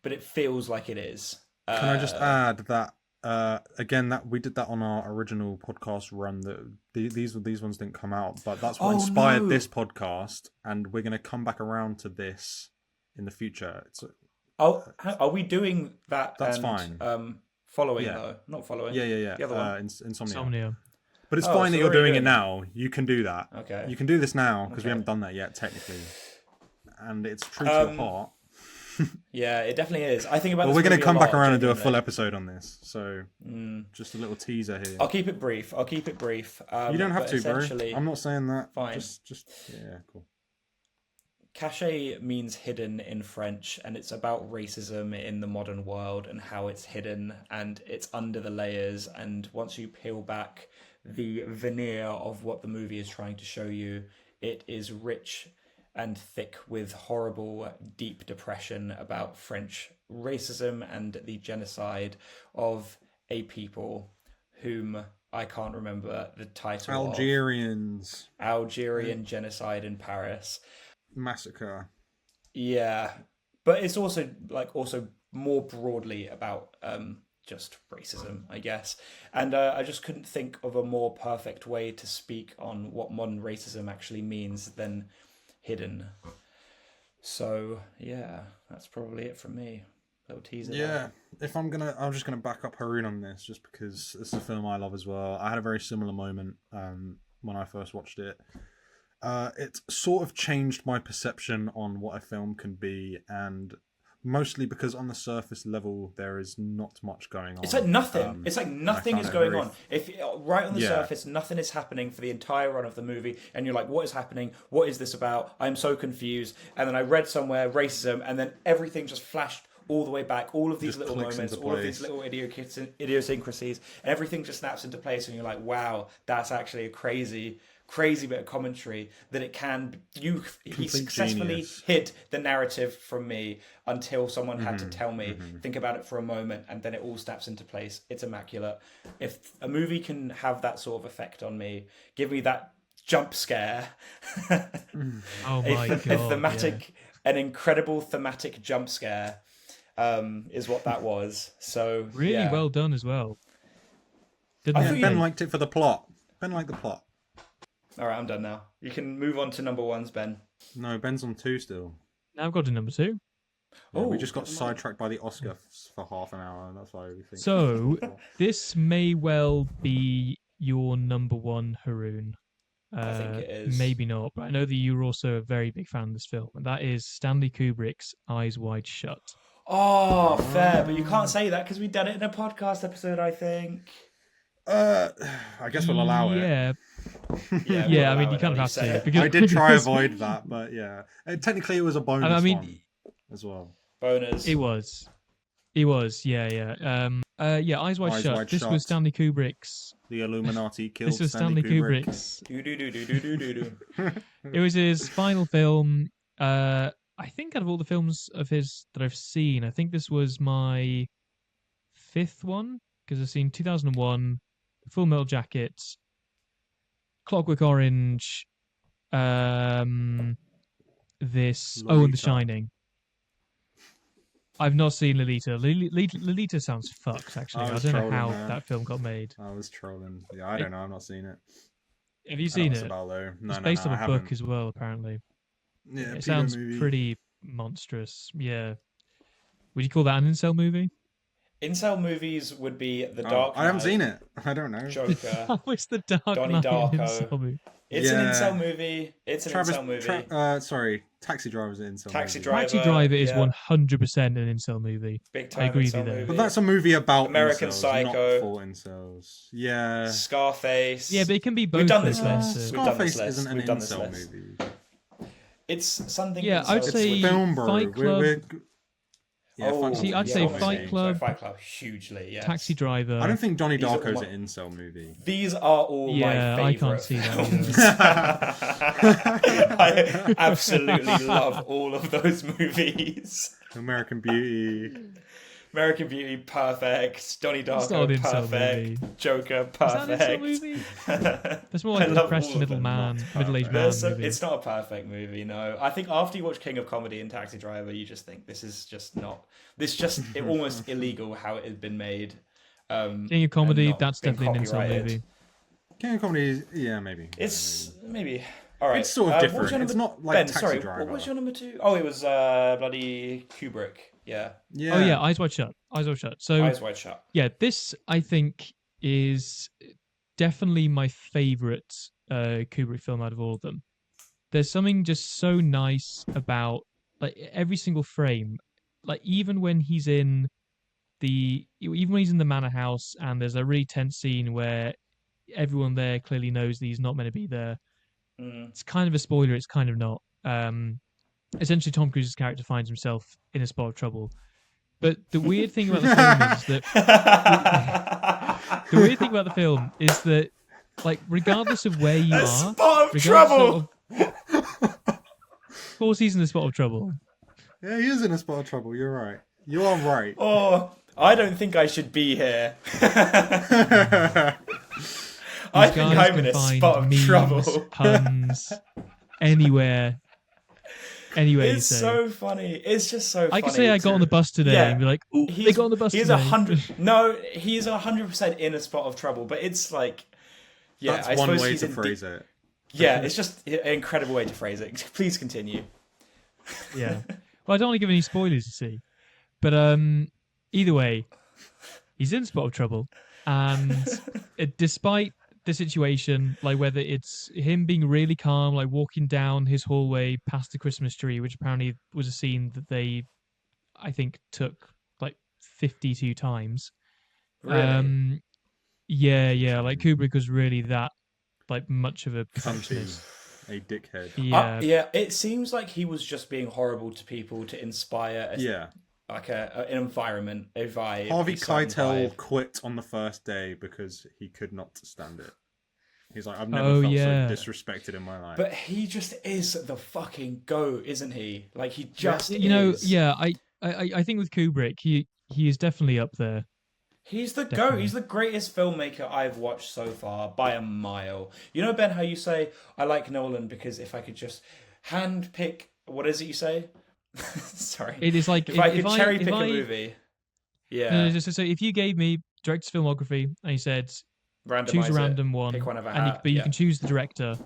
Speaker 2: But it feels like it is.
Speaker 3: Can I just add that again, that we did that on our original podcast run. That these ones didn't come out, but that's what inspired this podcast, and we're going to come back around to this in the future.
Speaker 2: Are we doing that?
Speaker 3: That's fine.
Speaker 2: Following though, not following.
Speaker 3: Yeah.
Speaker 2: The other one.
Speaker 3: Insomnia. But it's fine that you're doing it now. You can do that.
Speaker 2: Okay.
Speaker 3: You can do this now because we haven't done that yet, technically. And it's true to your heart.
Speaker 2: Yeah, it definitely is. I think about.
Speaker 3: Well,
Speaker 2: this
Speaker 3: we're going
Speaker 2: movie
Speaker 3: to come
Speaker 2: a
Speaker 3: back
Speaker 2: lot,
Speaker 3: around and do a
Speaker 2: genuinely.
Speaker 3: full episode on this. So just a little teaser here.
Speaker 2: I'll keep it brief.
Speaker 3: You don't have
Speaker 2: but
Speaker 3: to, bro.
Speaker 2: essentially,
Speaker 3: I'm not saying that.
Speaker 2: Fine.
Speaker 3: Just yeah, cool.
Speaker 2: Caché means hidden in French, and it's about racism in the modern world and how it's hidden and it's under the layers. And once you peel back the veneer of what the movie is trying to show you, it is rich and thick with horrible, deep depression about French racism and the genocide of a people whom I can't remember the title
Speaker 3: Algerians.
Speaker 2: of. Algerian genocide in Paris.
Speaker 3: Massacre.
Speaker 2: Yeah, but it's also more broadly about just racism, I guess. And I just couldn't think of a more perfect way to speak on what modern racism actually means than hidden. So yeah, that's probably it from me. Little teaser.
Speaker 3: Yeah, I'm just gonna back up Haroon on this, just because it's a film I love as well. I had a very similar moment when I first watched it. It sort of changed my perception on what a film can be, and mostly because on the surface level there is not much going on.
Speaker 2: It's like nothing. It's like nothing is going on. If right on the surface, nothing is happening for the entire run of the movie, and you're like, "What is happening? What is this about? I'm so confused." And then I read somewhere racism, and then everything just flashed all the way back. All of these little moments, all of these little idiosyncrasies, and everything just snaps into place, and you're like, "Wow, that's actually a crazy bit of commentary that it can." He successfully hid the narrative from me until someone had to tell me, think about it for a moment, and then it all snaps into place. It's immaculate. If a movie can have that sort of effect on me, give me that jump scare.
Speaker 1: Oh my god!
Speaker 2: An incredible thematic jump scare is what that was. So
Speaker 1: Really well done as well.
Speaker 3: Ben liked it for the plot. Ben liked the plot.
Speaker 2: All right, I'm done now. You can move on to number ones, Ben.
Speaker 3: No, Ben's on 2 still.
Speaker 1: Now I've got to number 2.
Speaker 3: Yeah, we just got sidetracked by the Oscar for half an hour, and that's why we think.
Speaker 1: So this may well be your number 1, Haroon.
Speaker 2: I think it is.
Speaker 1: Maybe not, but I know that you're also a very big fan of this film, and that is Stanley Kubrick's Eyes Wide Shut.
Speaker 2: Oh, fair, but you can't say that because we done it in a podcast episode, I think.
Speaker 3: I guess we'll allow it.
Speaker 1: Yeah.
Speaker 2: Yeah,
Speaker 1: I mean, you kind of have to.
Speaker 3: I did try avoid that, but yeah. Technically, it was a bonus one as well.
Speaker 2: Bonus.
Speaker 1: It was, yeah. Eyes Wide Shut. This was Stanley Kubrick's.
Speaker 3: The Illuminati killed
Speaker 1: This was Stanley Kubrick's.
Speaker 2: Kubrick's.
Speaker 1: It was his final film. I think out of all the films of his that I've seen, I think this was my 5th one, because I've seen 2001, Full Metal Jacket, Clockwork Orange, and The Shining. I've not seen Lolita. Lolita sounds fucked, actually. I don't know how that film got made.
Speaker 3: I was trolling. Yeah, I don't know. I've not seen it.
Speaker 1: Have you seen it?
Speaker 3: No,
Speaker 1: it's based on a book as well, apparently.
Speaker 3: Yeah,
Speaker 1: it sounds pretty monstrous. Yeah. Would you call that an incel movie?
Speaker 2: Incel movies would be The Dark Knight.
Speaker 3: I haven't seen it. I don't know.
Speaker 2: Joker.
Speaker 1: How is The Dark Knight an incel movie?
Speaker 2: It's an incel movie. Incel movie.
Speaker 3: Sorry, Taxi Driver is an incel movie.
Speaker 1: Taxi Driver is 100% an incel movie.
Speaker 2: Big time
Speaker 1: I agree with
Speaker 2: incel
Speaker 1: you there.
Speaker 2: movie.
Speaker 3: But that's a movie about
Speaker 2: American
Speaker 3: incels,
Speaker 2: Psycho.
Speaker 3: not for incels. Yeah.
Speaker 2: Scarface.
Speaker 1: Yeah, but it can be both.
Speaker 2: We've done this
Speaker 1: list.
Speaker 3: Scarface isn't an incel movie.
Speaker 2: It's something.
Speaker 1: Yeah, I'd say
Speaker 3: film, bro.
Speaker 1: Fight Club.
Speaker 2: I'd
Speaker 1: say Fight Club.
Speaker 2: Fight Club, hugely. Yes.
Speaker 1: Taxi Driver.
Speaker 3: I don't think Donnie Darko's an incel movie.
Speaker 2: These are all my favorite.
Speaker 1: I can't see
Speaker 2: films. I absolutely love all of those movies.
Speaker 3: American Beauty.
Speaker 2: American Beauty, perfect. Donnie Darko, perfect. Joker, perfect.
Speaker 1: Is that an movie? That's more like a depressed middle-aged man movie.
Speaker 2: It's not a perfect movie, no. I think after you watch King of Comedy and Taxi Driver, you just think this is just not. This just almost illegal how it has been made.
Speaker 1: King of Comedy, that's definitely an incel movie.
Speaker 3: King of Comedy, maybe.
Speaker 2: It's maybe. All right.
Speaker 3: It's sort of different. It's not like Taxi Driver.
Speaker 2: What was your number 2? Oh, it was bloody Kubrick. Yeah.
Speaker 1: Oh yeah, Eyes Wide Shut. Eyes Wide Shut. So
Speaker 2: Eyes Wide Shut.
Speaker 1: Yeah, this I think is definitely my favorite Kubrick film out of all of them. There's something just so nice about like every single frame. like even when he's in the manor house and there's a really tense scene where everyone there clearly knows that he's not meant to be there. It's kind of a spoiler. It's kind of not. Essentially, Tom Cruise's character finds himself in a spot of trouble. But the weird thing about the film is that the weird thing about the film is that, like, regardless of where you are,
Speaker 2: spot of trouble.
Speaker 1: Of course, he's in a spot of trouble.
Speaker 3: Yeah, he is in a spot of trouble. You're right. You are right.
Speaker 2: Oh, I don't think I should be here. I think I'm in a spot of trouble.
Speaker 1: Puns, anywhere. Anyway,
Speaker 2: it's so funny. It's just so funny.
Speaker 1: I could say I got on the bus today and be like, "Ooh, they got on the bus today."
Speaker 2: He's 100% in a spot of trouble. But it's like, yeah,
Speaker 3: that's
Speaker 2: I
Speaker 3: one
Speaker 2: suppose
Speaker 3: way
Speaker 2: he's
Speaker 3: to phrase it.
Speaker 2: Yeah, it's just an incredible way to phrase it. Please continue.
Speaker 1: Yeah. Well, I don't want to give any spoilers, you see. But either way, he's in a spot of trouble, and despite the situation, like whether it's him being really calm, like walking down his hallway past the Christmas tree, which apparently was a scene that they, I think, took like 52 times.
Speaker 2: Really?
Speaker 1: Yeah. Like Kubrick was really that like much of a perfectionist.
Speaker 3: A dickhead.
Speaker 1: Yeah.
Speaker 2: Yeah. It seems like he was just being horrible to people to inspire. Like an environment, a vibe.
Speaker 3: Harvey Keitel quit on the first day because he could not stand it. He's like, I've never felt so disrespected in my life.
Speaker 2: But he just is the fucking goat, isn't he? Like he just is.
Speaker 1: I think with Kubrick, he is definitely up there.
Speaker 2: He's the goat. He's the greatest filmmaker I've watched so far by a mile. You know, Ben, how you say I like Nolan because if I could just hand pick, what is it you say? Sorry.
Speaker 1: It is like
Speaker 2: if I could cherry pick a movie. Yeah.
Speaker 1: No, so if you gave me director's filmography and you said choose a random one,
Speaker 2: pick one of a hat,
Speaker 1: but you can choose the director.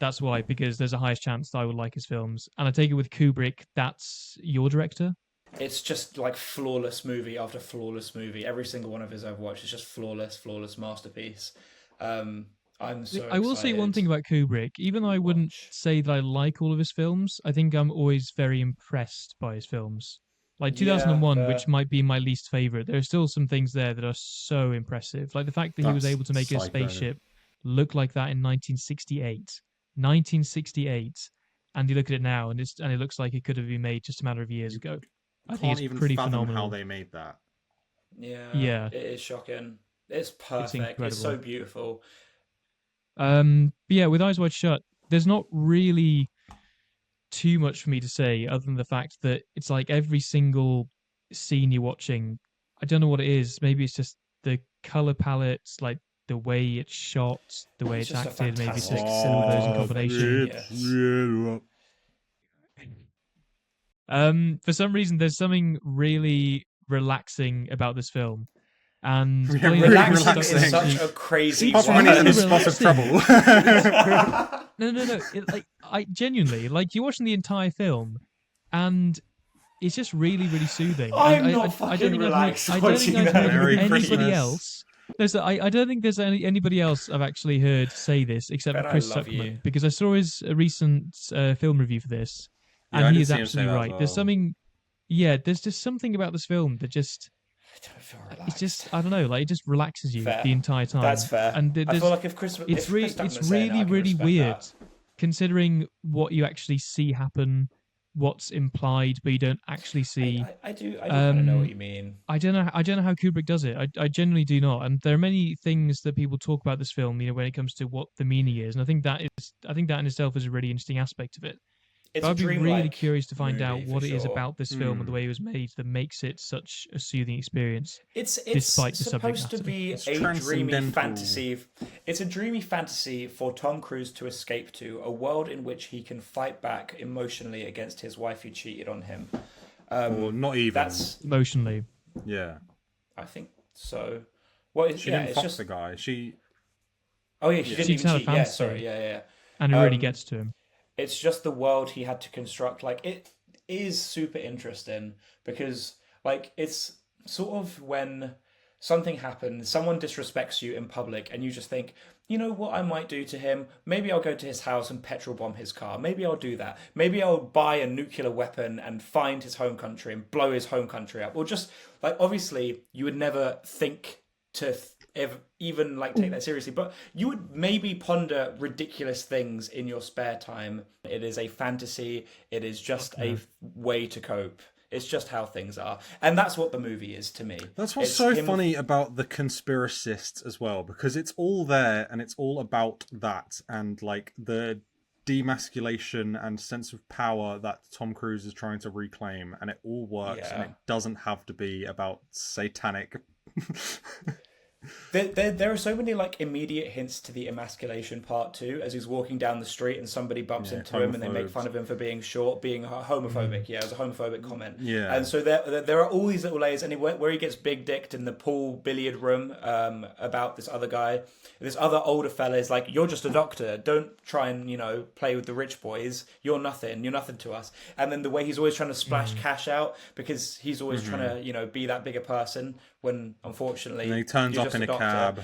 Speaker 1: That's why, because there's a highest chance that I would like his films. And I take it with Kubrick, that's your director.
Speaker 2: It's just like flawless movie after flawless movie. Every single one of his I've watched is just flawless masterpiece. I
Speaker 1: will say one thing about Kubrick. Even though I wouldn't say that I like all of his films, I think I'm always very impressed by his films. Like 2001, which might be my least favorite, there are still some things there that are so impressive. Like the fact that he was able to make a spaceship look like that in 1968. 1968. And you look at it now, and it looks like it could have been made just a matter of years ago. I think it's pretty phenomenal
Speaker 3: how they made that.
Speaker 2: Yeah. It is shocking. It's perfect. It's so beautiful.
Speaker 1: But yeah, with Eyes Wide Shut, there's not really too much for me to say other than the fact that it's like every single scene you're watching, I don't know what it is. Maybe it's just the color palettes, like the way it's shot, the way it's acted, maybe it's just all those in combination. For some reason, there's something really relaxing about this film. And
Speaker 2: relaxing is such a crazy
Speaker 3: word. When he's in a spot of trouble.
Speaker 1: No. I genuinely, like, you're watching the entire film, and it's just really, really soothing.
Speaker 2: I'm not fucking relaxed watching that.
Speaker 1: Anybody else. I don't think there's anybody else I've actually heard say this except for Chris Zuckman, because I saw his recent film review for this, and he is absolutely right. Well. There's something, there's just something about this film that just.
Speaker 2: I don't feel relaxed.
Speaker 1: It's just, I don't know, like it just relaxes you the entire time.
Speaker 2: That's fair.
Speaker 1: And
Speaker 2: I feel like
Speaker 1: it's really weird, considering what you actually see happen, what's implied, but you don't actually see.
Speaker 2: I do kind of know what you mean.
Speaker 1: I don't know how Kubrick does it. I genuinely do not. And there are many things that people talk about this film, when it comes to what the meaning is, and I think that in itself is a really interesting aspect of it. I'd be really curious to find out what it is about this film and the way it was made that makes it such a soothing experience.
Speaker 2: It's supposed to be a dreamy fantasy. It's a dreamy fantasy for Tom Cruise to escape to, a world in which he can fight back emotionally against his wife who cheated on him.
Speaker 3: Or not even.
Speaker 2: That's
Speaker 1: emotionally.
Speaker 3: Yeah.
Speaker 2: I think so. Well,
Speaker 3: she didn't fuck the guy. She
Speaker 2: didn't even cheat. Yeah, sorry. Yeah.
Speaker 1: And it really gets to him.
Speaker 2: It's just the world he had to construct. Like, it is super interesting because, like, it's sort of when something happens, someone disrespects you in public, and you just think, you know what I might do to him? Maybe I'll go to his house and petrol bomb his car. Maybe I'll do that. Maybe I'll buy a nuclear weapon and find his home country and blow his home country up. Or just, like, obviously, you would never think to even like take that seriously, but you would maybe ponder ridiculous things in your spare time. It is a fantasy. It is just a way to cope. It's just how things are. And that's what the movie is to me.
Speaker 3: That's what's so funny about the conspiracists as well, because it's all there and it's all about that and like the demasculation and sense of power that Tom Cruise is trying to reclaim, and it all works and it doesn't have to be about satanic.
Speaker 2: There are so many like immediate hints to the emasculation part too, as he's walking down the street and somebody bumps into him and they make fun of him for being short, being homophobic. Yeah, it was a homophobic comment.
Speaker 3: Yeah,
Speaker 2: and so there are all these little layers, and where he gets big dicked in the pool billiard room about this other guy, this other older fella is like, "You're just a doctor. Don't try and play with the rich boys. You're nothing. You're nothing to us." And then the way he's always trying to splash cash out because he's always trying to be that bigger person when unfortunately
Speaker 3: and he turns up in a cab.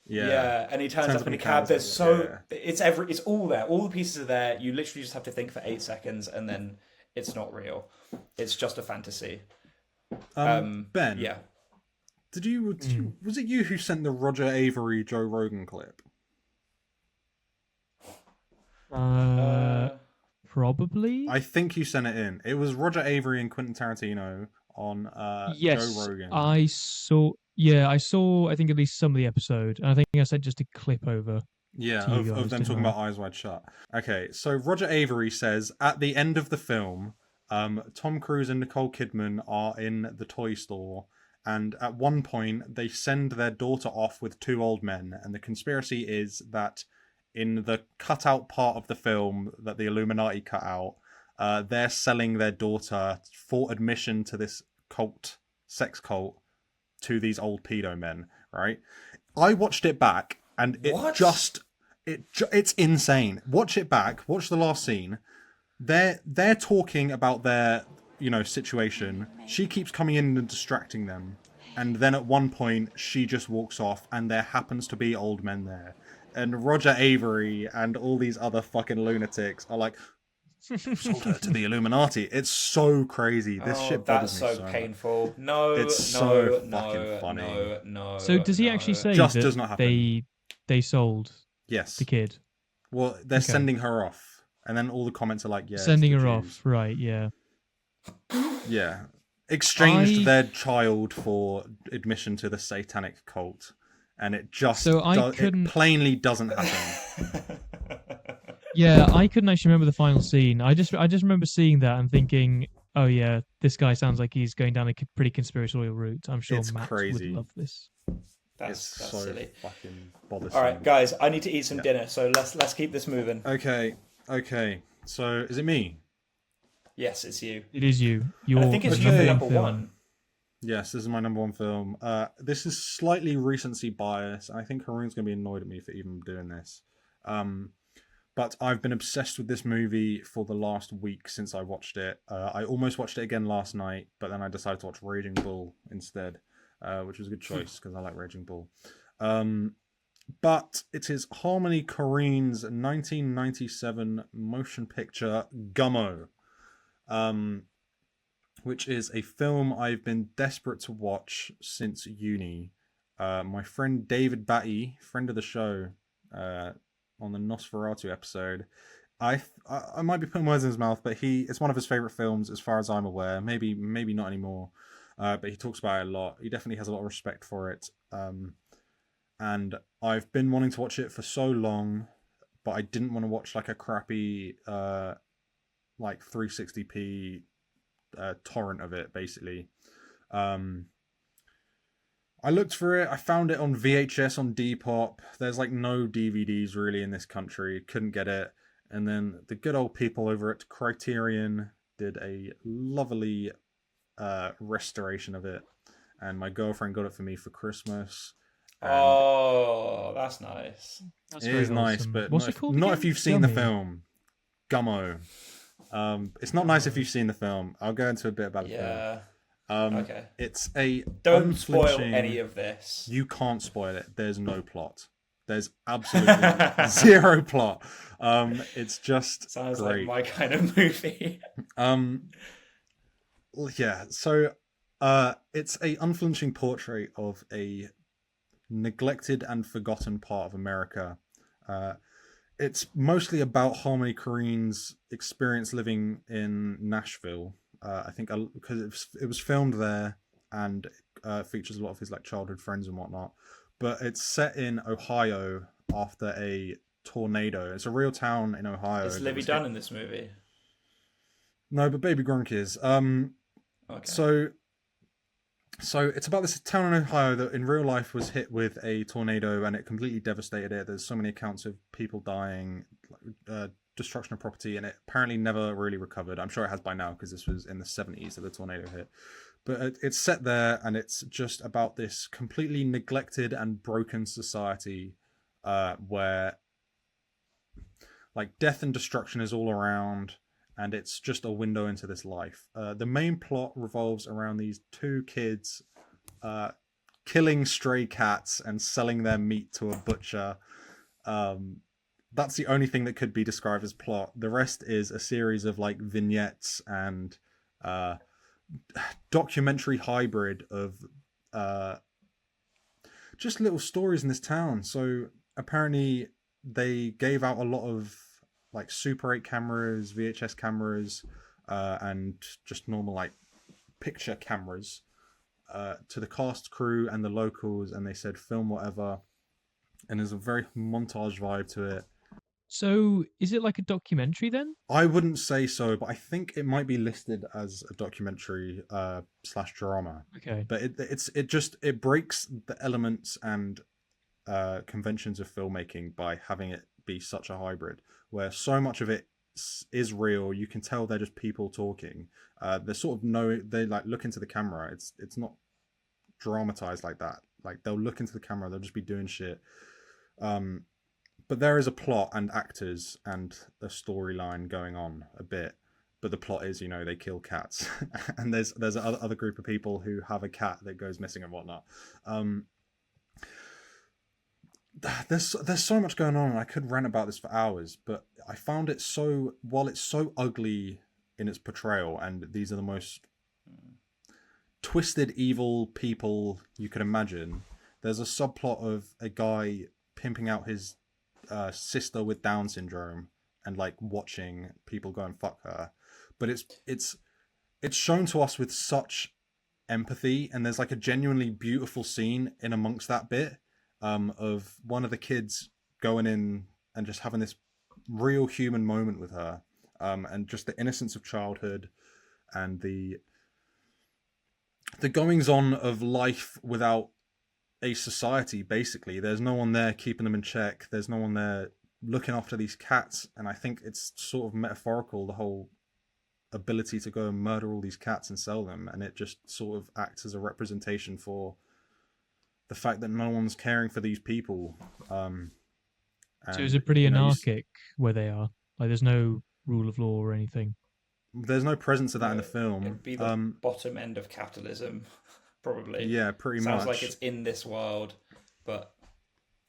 Speaker 2: Yeah, and he turns up in a cab. There's it's all there. All the pieces are there. You literally just have to think for 8 seconds, and then it's not real. It's just a fantasy.
Speaker 3: Ben,
Speaker 2: yeah.
Speaker 3: Did you was it you who sent the Roger Avery Joe Rogan clip?
Speaker 1: Probably.
Speaker 3: I think you sent it in. It was Roger Avery and Quentin Tarantino on
Speaker 1: yes,
Speaker 3: Joe Rogan.
Speaker 1: I saw. Yeah, I saw. I think at least some of the episode, and I think I sent just a clip over.
Speaker 3: Yeah, of them talking about Eyes Wide Shut. Okay, so Roger Avery says at the end of the film, Tom Cruise and Nicole Kidman are in the toy store, and at one point they send their daughter off with 2 old men, and the conspiracy is that in the cutout part of the film that the Illuminati cut out, they're selling their daughter for admission to this sex cult, to these old pedo men, right? I watched it back, and it's insane. Watch it back. Watch the last scene. They're talking about their situation. She keeps coming in and distracting them, and then at one point she just walks off, and there happens to be old men there, and Roger Avery and all these other fucking lunatics are like, sold her to the Illuminati. It's so crazy. This shit bothers me so
Speaker 2: painful.
Speaker 3: Much.
Speaker 2: No,
Speaker 3: it's so fucking funny.
Speaker 2: No.
Speaker 1: So does he actually say
Speaker 3: just
Speaker 1: that
Speaker 3: does not happen.
Speaker 1: they sold
Speaker 3: the
Speaker 1: kid?
Speaker 3: Well, they're sending her off, and then all the comments are like, "Yeah,
Speaker 1: sending her off." Right? Yeah.
Speaker 3: Yeah. Exchanged their child for admission to the satanic cult, and it just it plainly doesn't happen.
Speaker 1: Yeah, I couldn't actually remember the final scene. I just remember seeing that and thinking, oh yeah, this guy sounds like he's going down a pretty conspiratorial route. I'm sure Matt would love this.
Speaker 2: That's
Speaker 3: so
Speaker 2: silly.
Speaker 3: Fucking bothersome.
Speaker 2: All right, guys, I need to eat some dinner, so let's keep this moving.
Speaker 3: Okay. So is it me?
Speaker 2: Yes, it's you.
Speaker 1: It is you.
Speaker 2: I think it's your number one.
Speaker 3: Yes, this is my number 1 film. This is slightly recency bias. I think Haroon's going to be annoyed at me for even doing this. But I've been obsessed with this movie for the last week since I watched it. I almost watched it again last night, but then I decided to watch Raging Bull instead, which was a good choice because I like Raging Bull. But it is Harmony Korine's 1997 motion picture Gummo, which is a film I've been desperate to watch since uni. My friend David Batty, friend of the show, on the Nosferatu episode, I might be putting words in his mouth, but it's one of his favorite films as far as I'm aware. Maybe not anymore, but he talks about it a lot. He definitely has a lot of respect for it, and I've been wanting to watch it for so long, but I didn't want to watch like a crappy like 360p torrent of it, basically. I looked for it. I found it on VHS on Depop. There's like no DVDs really in this country. Couldn't get it. And then the good old people over at Criterion did a lovely restoration of it. And my girlfriend got it for me for Christmas.
Speaker 2: Oh, that's nice.
Speaker 1: That's
Speaker 3: it is nice, but not if you've seen the film. Gummo. It's not nice if you've seen the film. I'll go into a bit about it.
Speaker 2: Yeah. Okay.
Speaker 3: It's a
Speaker 2: Don't spoil
Speaker 3: unflinching...
Speaker 2: any of this.
Speaker 3: You can't spoil it. There's no plot. There's absolutely zero plot. It's just
Speaker 2: Sounds
Speaker 3: great.
Speaker 2: like my kind of movie.
Speaker 3: Yeah. So, it's a unflinching portrait of a neglected and forgotten part of America. It's mostly about Harmony Korine's experience living in Nashville. I think because it was filmed there, and features a lot of his like childhood friends and whatnot. But it's set in Ohio after a tornado. It's a real town in Ohio.
Speaker 2: Is Livy Dunn in this movie?
Speaker 3: No, but Baby Gronk is.
Speaker 2: Okay.
Speaker 3: So it's about this town in Ohio that in real life was hit with a tornado and it completely devastated it. There's so many accounts of people dying, destruction of property, and it apparently never really recovered. I'm sure it has by now because this was in the 70s that the tornado hit. But it's set there, and it's just about this completely neglected and broken society where like death and destruction is all around, and it's just a window into this life. The main plot revolves around these two kids killing stray cats and selling their meat to a butcher. That's the only thing that could be described as plot. The rest is a series of like vignettes and documentary hybrid of just little stories in this town. So apparently they gave out a lot of like Super 8 cameras, VHS cameras, and just normal like picture cameras to the cast, crew, and the locals, and they said film whatever. And there's a very montage vibe to it.
Speaker 1: So, is it like a documentary then?
Speaker 3: I wouldn't say so, but I think it might be listed as a documentary slash drama.
Speaker 1: Okay.
Speaker 3: But it breaks the elements and conventions of filmmaking by having it be such a hybrid, where so much of it is real. You can tell they're just people talking. They like look into the camera. It's not dramatized like that. Like they'll look into the camera. They'll just be doing shit. But there is a plot and actors and a storyline going on a bit. But the plot is, they kill cats, and there's other group of people who have a cat that goes missing and whatnot. There's so much going on, and I could rant about this for hours. But I found it while it's so ugly in its portrayal, and these are the most twisted, evil people you could imagine. There's a subplot of a guy pimping out his sister with Down syndrome and like watching people go and fuck her, but it's shown to us with such empathy, and there's like a genuinely beautiful scene in amongst that bit of one of the kids going in and just having this real human moment with her, and just the innocence of childhood and the goings on of life without a society. Basically, there's no one there keeping them in check. There's no one there looking after these cats, and I think it's sort of metaphorical, the whole ability to go and murder all these cats and sell them, and it just sort of acts as a representation for the fact that no one's caring for these people.
Speaker 1: So is it pretty anarchic where they are? Like there's no rule of law or anything?
Speaker 3: There's no presence of that in the film.
Speaker 2: It'd be the bottom end of capitalism. Probably.
Speaker 3: Yeah, pretty much.
Speaker 2: Sounds like it's in this world, but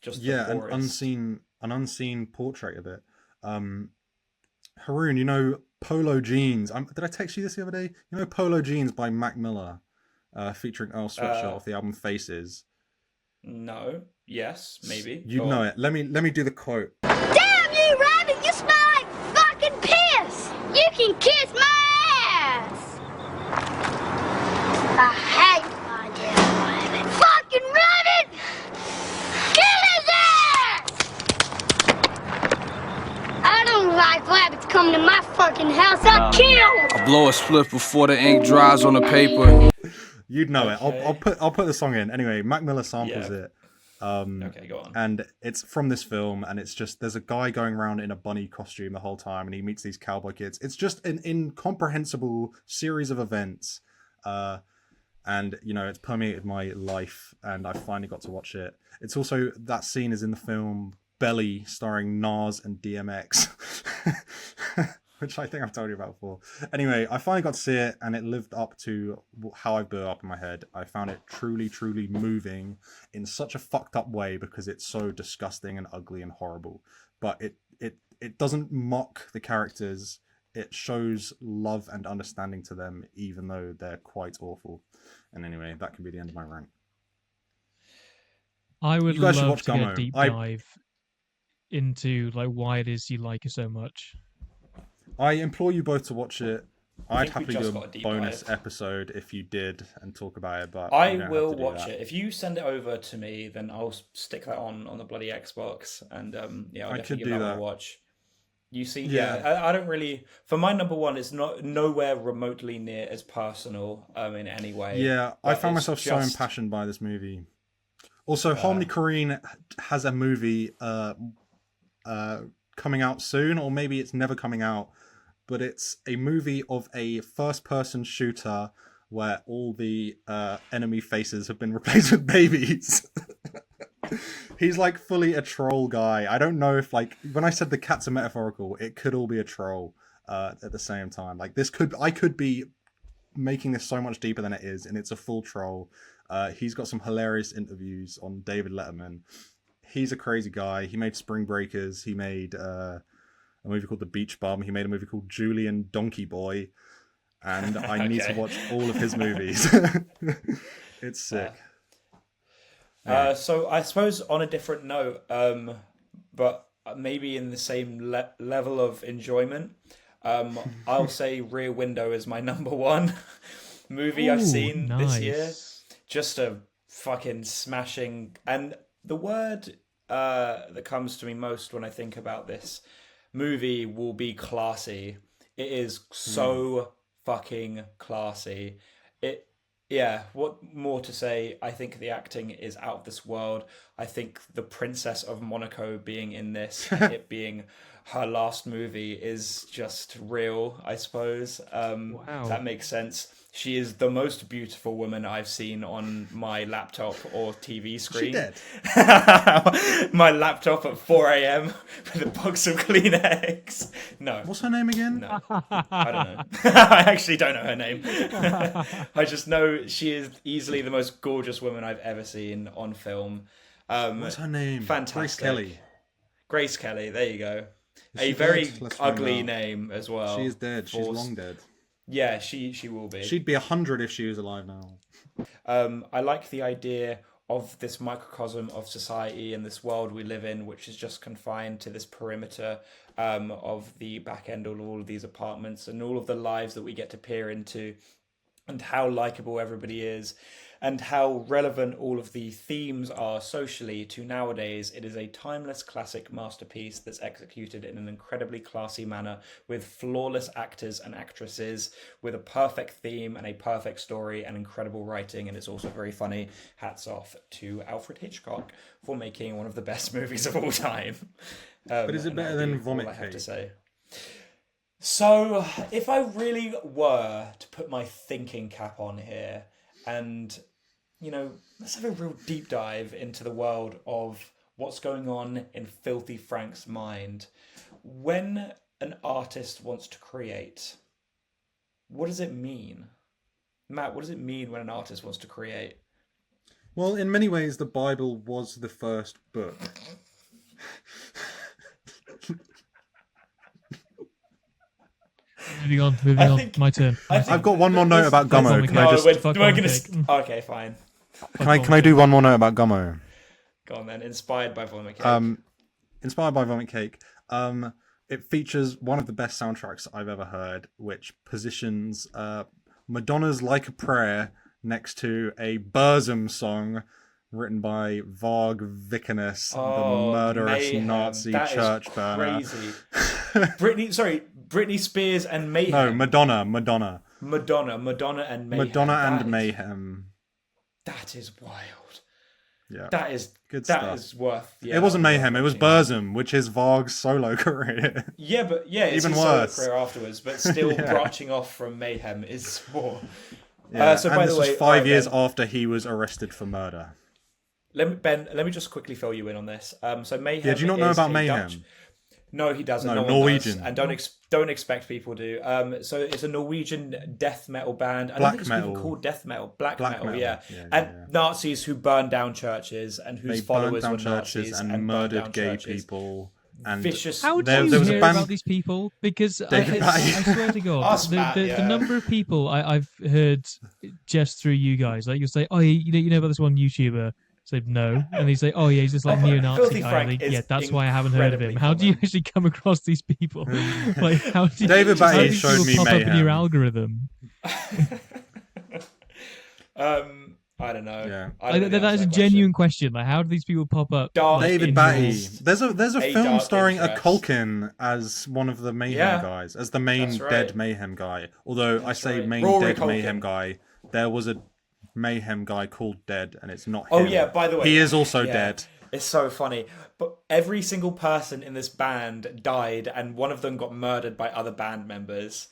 Speaker 2: just
Speaker 3: an unseen portrait of it. Haroon, Polo Jeans. Did I text you this the other day? Polo Jeans by Mac Miller, featuring Earl Sweatshirt off the album Faces.
Speaker 2: No. Yes. Maybe.
Speaker 3: You'd know it. Let me do the quote.
Speaker 6: Damn you, Rabbit! You smell like fucking piss! You can kiss my ass! I hate my damn Rabbit. Fucking Rabbit! Kill his ass! I don't like rabbits coming to my fucking house. I kill!
Speaker 7: I blow a split before the ink dries on the paper.
Speaker 3: You'd know
Speaker 2: Okay.
Speaker 3: it. I'll put the song in. Anyway, Mac Miller samples it.
Speaker 2: Okay, go on.
Speaker 3: And it's from this film, and it's just there's a guy going around in a bunny costume the whole time, and he meets these cowboy kids. It's just an incomprehensible series of events, and it's permeated my life, and I finally got to watch it. It's also, that scene is in the film Belly, starring Nas and DMX. which I think I've told you about before. Anyway, I finally got to see it, and it lived up to how I built up in my head. I found it truly, truly moving in such a fucked up way because it's so disgusting and ugly and horrible. But it doesn't mock the characters. It shows love and understanding to them, even though they're quite awful. And anyway, that can be the end of my rant.
Speaker 1: I would
Speaker 3: You guys should
Speaker 1: love
Speaker 3: watch
Speaker 1: to get a
Speaker 3: Gummo.
Speaker 1: deep dive into like why it is you like it so much.
Speaker 3: I implore you both to watch it. I'd
Speaker 2: think we
Speaker 3: happily
Speaker 2: just
Speaker 3: do
Speaker 2: got
Speaker 3: a
Speaker 2: a deep
Speaker 3: bonus
Speaker 2: dive.
Speaker 3: episode if you did and talk about it, but
Speaker 2: I
Speaker 3: you don't
Speaker 2: will
Speaker 3: have to do
Speaker 2: watch
Speaker 3: that.
Speaker 2: it. If you send it over to me, then I'll stick that on the bloody Xbox, and I'll
Speaker 3: I
Speaker 2: definitely
Speaker 3: could
Speaker 2: give
Speaker 3: do
Speaker 2: that one
Speaker 3: that.
Speaker 2: a watch. You see,
Speaker 3: Yeah.
Speaker 2: I don't really. For my number one, it's not nowhere remotely near as personal in any way.
Speaker 3: Yeah, I
Speaker 2: but
Speaker 3: found
Speaker 2: it's
Speaker 3: myself so
Speaker 2: just-
Speaker 3: impassioned by this movie. Also, Harmony Korine has a movie coming out soon, or maybe it's never coming out, but it's a movie of a first-person shooter where all the enemy faces have been replaced with babies. He's like fully a troll guy. I don't know if like when I said the cats are metaphorical, it could all be a troll at the same time. Like I could be making this so much deeper than it is, and it's a full troll. He's got some hilarious interviews on David Letterman. He's a crazy guy. He made Spring Breakers. He made a movie called The Beach Bum. He made a movie called Julian Donkey Boy. And I need to watch all of his movies. It's sick.
Speaker 2: So I suppose on a different note, but maybe in the same level of enjoyment, I'll say Rear Window is my number one movie I've seen this year. Just a fucking smashing, and the word that comes to me most when I think about this movie will be classy. It is so fucking classy. What more to say? I think the acting is out of this world. I think the Princess of Monaco being in this, and it being her last movie, is just real, I suppose.
Speaker 1: Wow.
Speaker 2: That makes sense. She is the most beautiful woman I've seen on my laptop or TV screen.
Speaker 3: She dead?
Speaker 2: My laptop at 4 a.m. with a box of Kleenex. No.
Speaker 3: What's her name again?
Speaker 2: No. I don't know. I actually don't know her name. I just know she is easily the most gorgeous woman I've ever seen on film.
Speaker 3: What's her name?
Speaker 2: Fantastic.
Speaker 3: Grace Kelly.
Speaker 2: Grace Kelly, there you go.
Speaker 3: Is
Speaker 2: A
Speaker 3: she
Speaker 2: very
Speaker 3: dead? Let's find
Speaker 2: ugly
Speaker 3: out.
Speaker 2: name as well.
Speaker 3: She is dead. She's long dead.
Speaker 2: Yeah, she will be.
Speaker 3: She'd be 100 if she was alive now.
Speaker 2: I like the idea of this microcosm of society and this world we live in, which is just confined to this perimeter of the back end of all of these apartments and all of the lives that we get to peer into, and how likable everybody is, and how relevant all of the themes are socially to nowadays. It is a timeless classic masterpiece that's executed in an incredibly classy manner, with flawless actors and actresses, with a perfect theme and a perfect story and incredible writing, and it's also very funny. Hats off to Alfred Hitchcock for making one of the best movies of all time.
Speaker 3: But is it better than Vomit
Speaker 2: I have to
Speaker 3: Cake?
Speaker 2: say. So, if I really were to put my thinking cap on here and, let's have a real deep dive into the world of what's going on in Filthy Frank's mind. When an artist wants to create, what does it mean? Matt, what does it mean when an artist wants to create?
Speaker 3: Well, in many ways, the Bible was the first book.
Speaker 1: Moving on. My turn.
Speaker 3: I've got one more note about Gummo. Can I just?
Speaker 1: Fuck
Speaker 2: we're
Speaker 1: Vomit
Speaker 2: gonna.
Speaker 1: Cake.
Speaker 2: Okay, fine.
Speaker 3: Can I do one more note about Gummo?
Speaker 2: Go on then. Inspired by Vomit Cake.
Speaker 3: Inspired by Vomit Cake. It features one of the best soundtracks I've ever heard, which positions Madonna's "Like a Prayer" next to a Burzum song written by Varg Vikernes, the murderous
Speaker 2: Mayhem.
Speaker 3: Nazi
Speaker 2: That is
Speaker 3: church burner.
Speaker 2: crazy. Britney Spears and Mayhem.
Speaker 3: No, Madonna
Speaker 2: and Mayhem.
Speaker 3: Madonna and Mayhem.
Speaker 2: That is wild.
Speaker 3: Yeah,
Speaker 2: That is
Speaker 3: good
Speaker 2: that
Speaker 3: stuff.
Speaker 2: is worth. Yeah,
Speaker 3: It wasn't Mayhem, it was
Speaker 2: watching that.
Speaker 3: Burzum, which is Varg's solo career.
Speaker 2: Yeah, but it's
Speaker 3: Even
Speaker 2: his solo
Speaker 3: worse.
Speaker 2: career afterwards, but still
Speaker 3: Yeah.
Speaker 2: branching off from Mayhem is more.
Speaker 3: Yeah,
Speaker 2: So
Speaker 3: and
Speaker 2: by
Speaker 3: this
Speaker 2: the
Speaker 3: was
Speaker 2: way,
Speaker 3: 5
Speaker 2: alright,
Speaker 3: years
Speaker 2: Ben.
Speaker 3: after he was arrested for murder.
Speaker 2: Let me just quickly fill you in on this. So Mayhem.
Speaker 3: Yeah, do you not know
Speaker 2: is
Speaker 3: about
Speaker 2: a
Speaker 3: Mayhem?
Speaker 2: No, he doesn't.
Speaker 3: No,
Speaker 2: No one
Speaker 3: Norwegian.
Speaker 2: does. And don't expect people to. So it's a Norwegian death metal band. I don't
Speaker 3: Black
Speaker 2: think it's
Speaker 3: metal.
Speaker 2: even called death metal. Black metal, yeah.
Speaker 3: Yeah,
Speaker 2: And
Speaker 3: yeah.
Speaker 2: Nazis who burned down churches and whose
Speaker 3: They burned
Speaker 2: followers
Speaker 3: down
Speaker 2: were
Speaker 3: churches
Speaker 2: Nazis
Speaker 3: and
Speaker 2: burned
Speaker 3: murdered
Speaker 2: down
Speaker 3: gay
Speaker 2: churches.
Speaker 3: people. And
Speaker 2: Vicious.
Speaker 1: How do
Speaker 3: There
Speaker 1: you
Speaker 3: was a
Speaker 1: hear
Speaker 3: band-
Speaker 1: about these people? Because
Speaker 3: David Batty.
Speaker 1: I swear to God,
Speaker 2: Ask Matt,
Speaker 1: the
Speaker 2: yeah.
Speaker 1: number of people I've heard just through you guys, like you'll say, "Oh, you know about this one YouTuber?" Say no, and they say, "Oh yeah, he's just like neo-Nazi
Speaker 2: Filthy
Speaker 1: guy."
Speaker 2: Frank
Speaker 1: Like,
Speaker 2: is
Speaker 1: yeah, that's why I haven't heard of him.
Speaker 2: incredibly
Speaker 1: How do you
Speaker 2: common.
Speaker 1: actually come across these people? Like, how do
Speaker 3: David
Speaker 1: how
Speaker 3: Batty
Speaker 1: do these
Speaker 3: showed
Speaker 1: people
Speaker 3: me
Speaker 1: pop up in your
Speaker 3: Mayhem.
Speaker 1: algorithm?
Speaker 2: I don't know.
Speaker 3: Yeah.
Speaker 2: I don't know the
Speaker 1: That is
Speaker 2: answer
Speaker 1: a
Speaker 2: to that
Speaker 1: genuine question. Like, how do these people pop up?
Speaker 2: Dark
Speaker 1: like,
Speaker 3: David
Speaker 1: in
Speaker 3: Batty.
Speaker 1: your-
Speaker 3: There's a
Speaker 2: A
Speaker 3: film
Speaker 2: dark
Speaker 3: starring a
Speaker 2: interest.
Speaker 3: Culkin as one of the Mayhem
Speaker 2: Yeah,
Speaker 3: guys, as the main
Speaker 2: that's right.
Speaker 3: dead Mayhem guy. Although I say
Speaker 2: right.
Speaker 3: main
Speaker 2: Rory
Speaker 3: dead
Speaker 2: Culkin.
Speaker 3: Mayhem guy, there was a Mayhem guy called Dead, and it's not him.
Speaker 2: Oh yeah, by the way,
Speaker 3: he is also
Speaker 2: yeah,
Speaker 3: dead.
Speaker 2: It's so funny. But every single person in this band died, and one of them got murdered by other band members.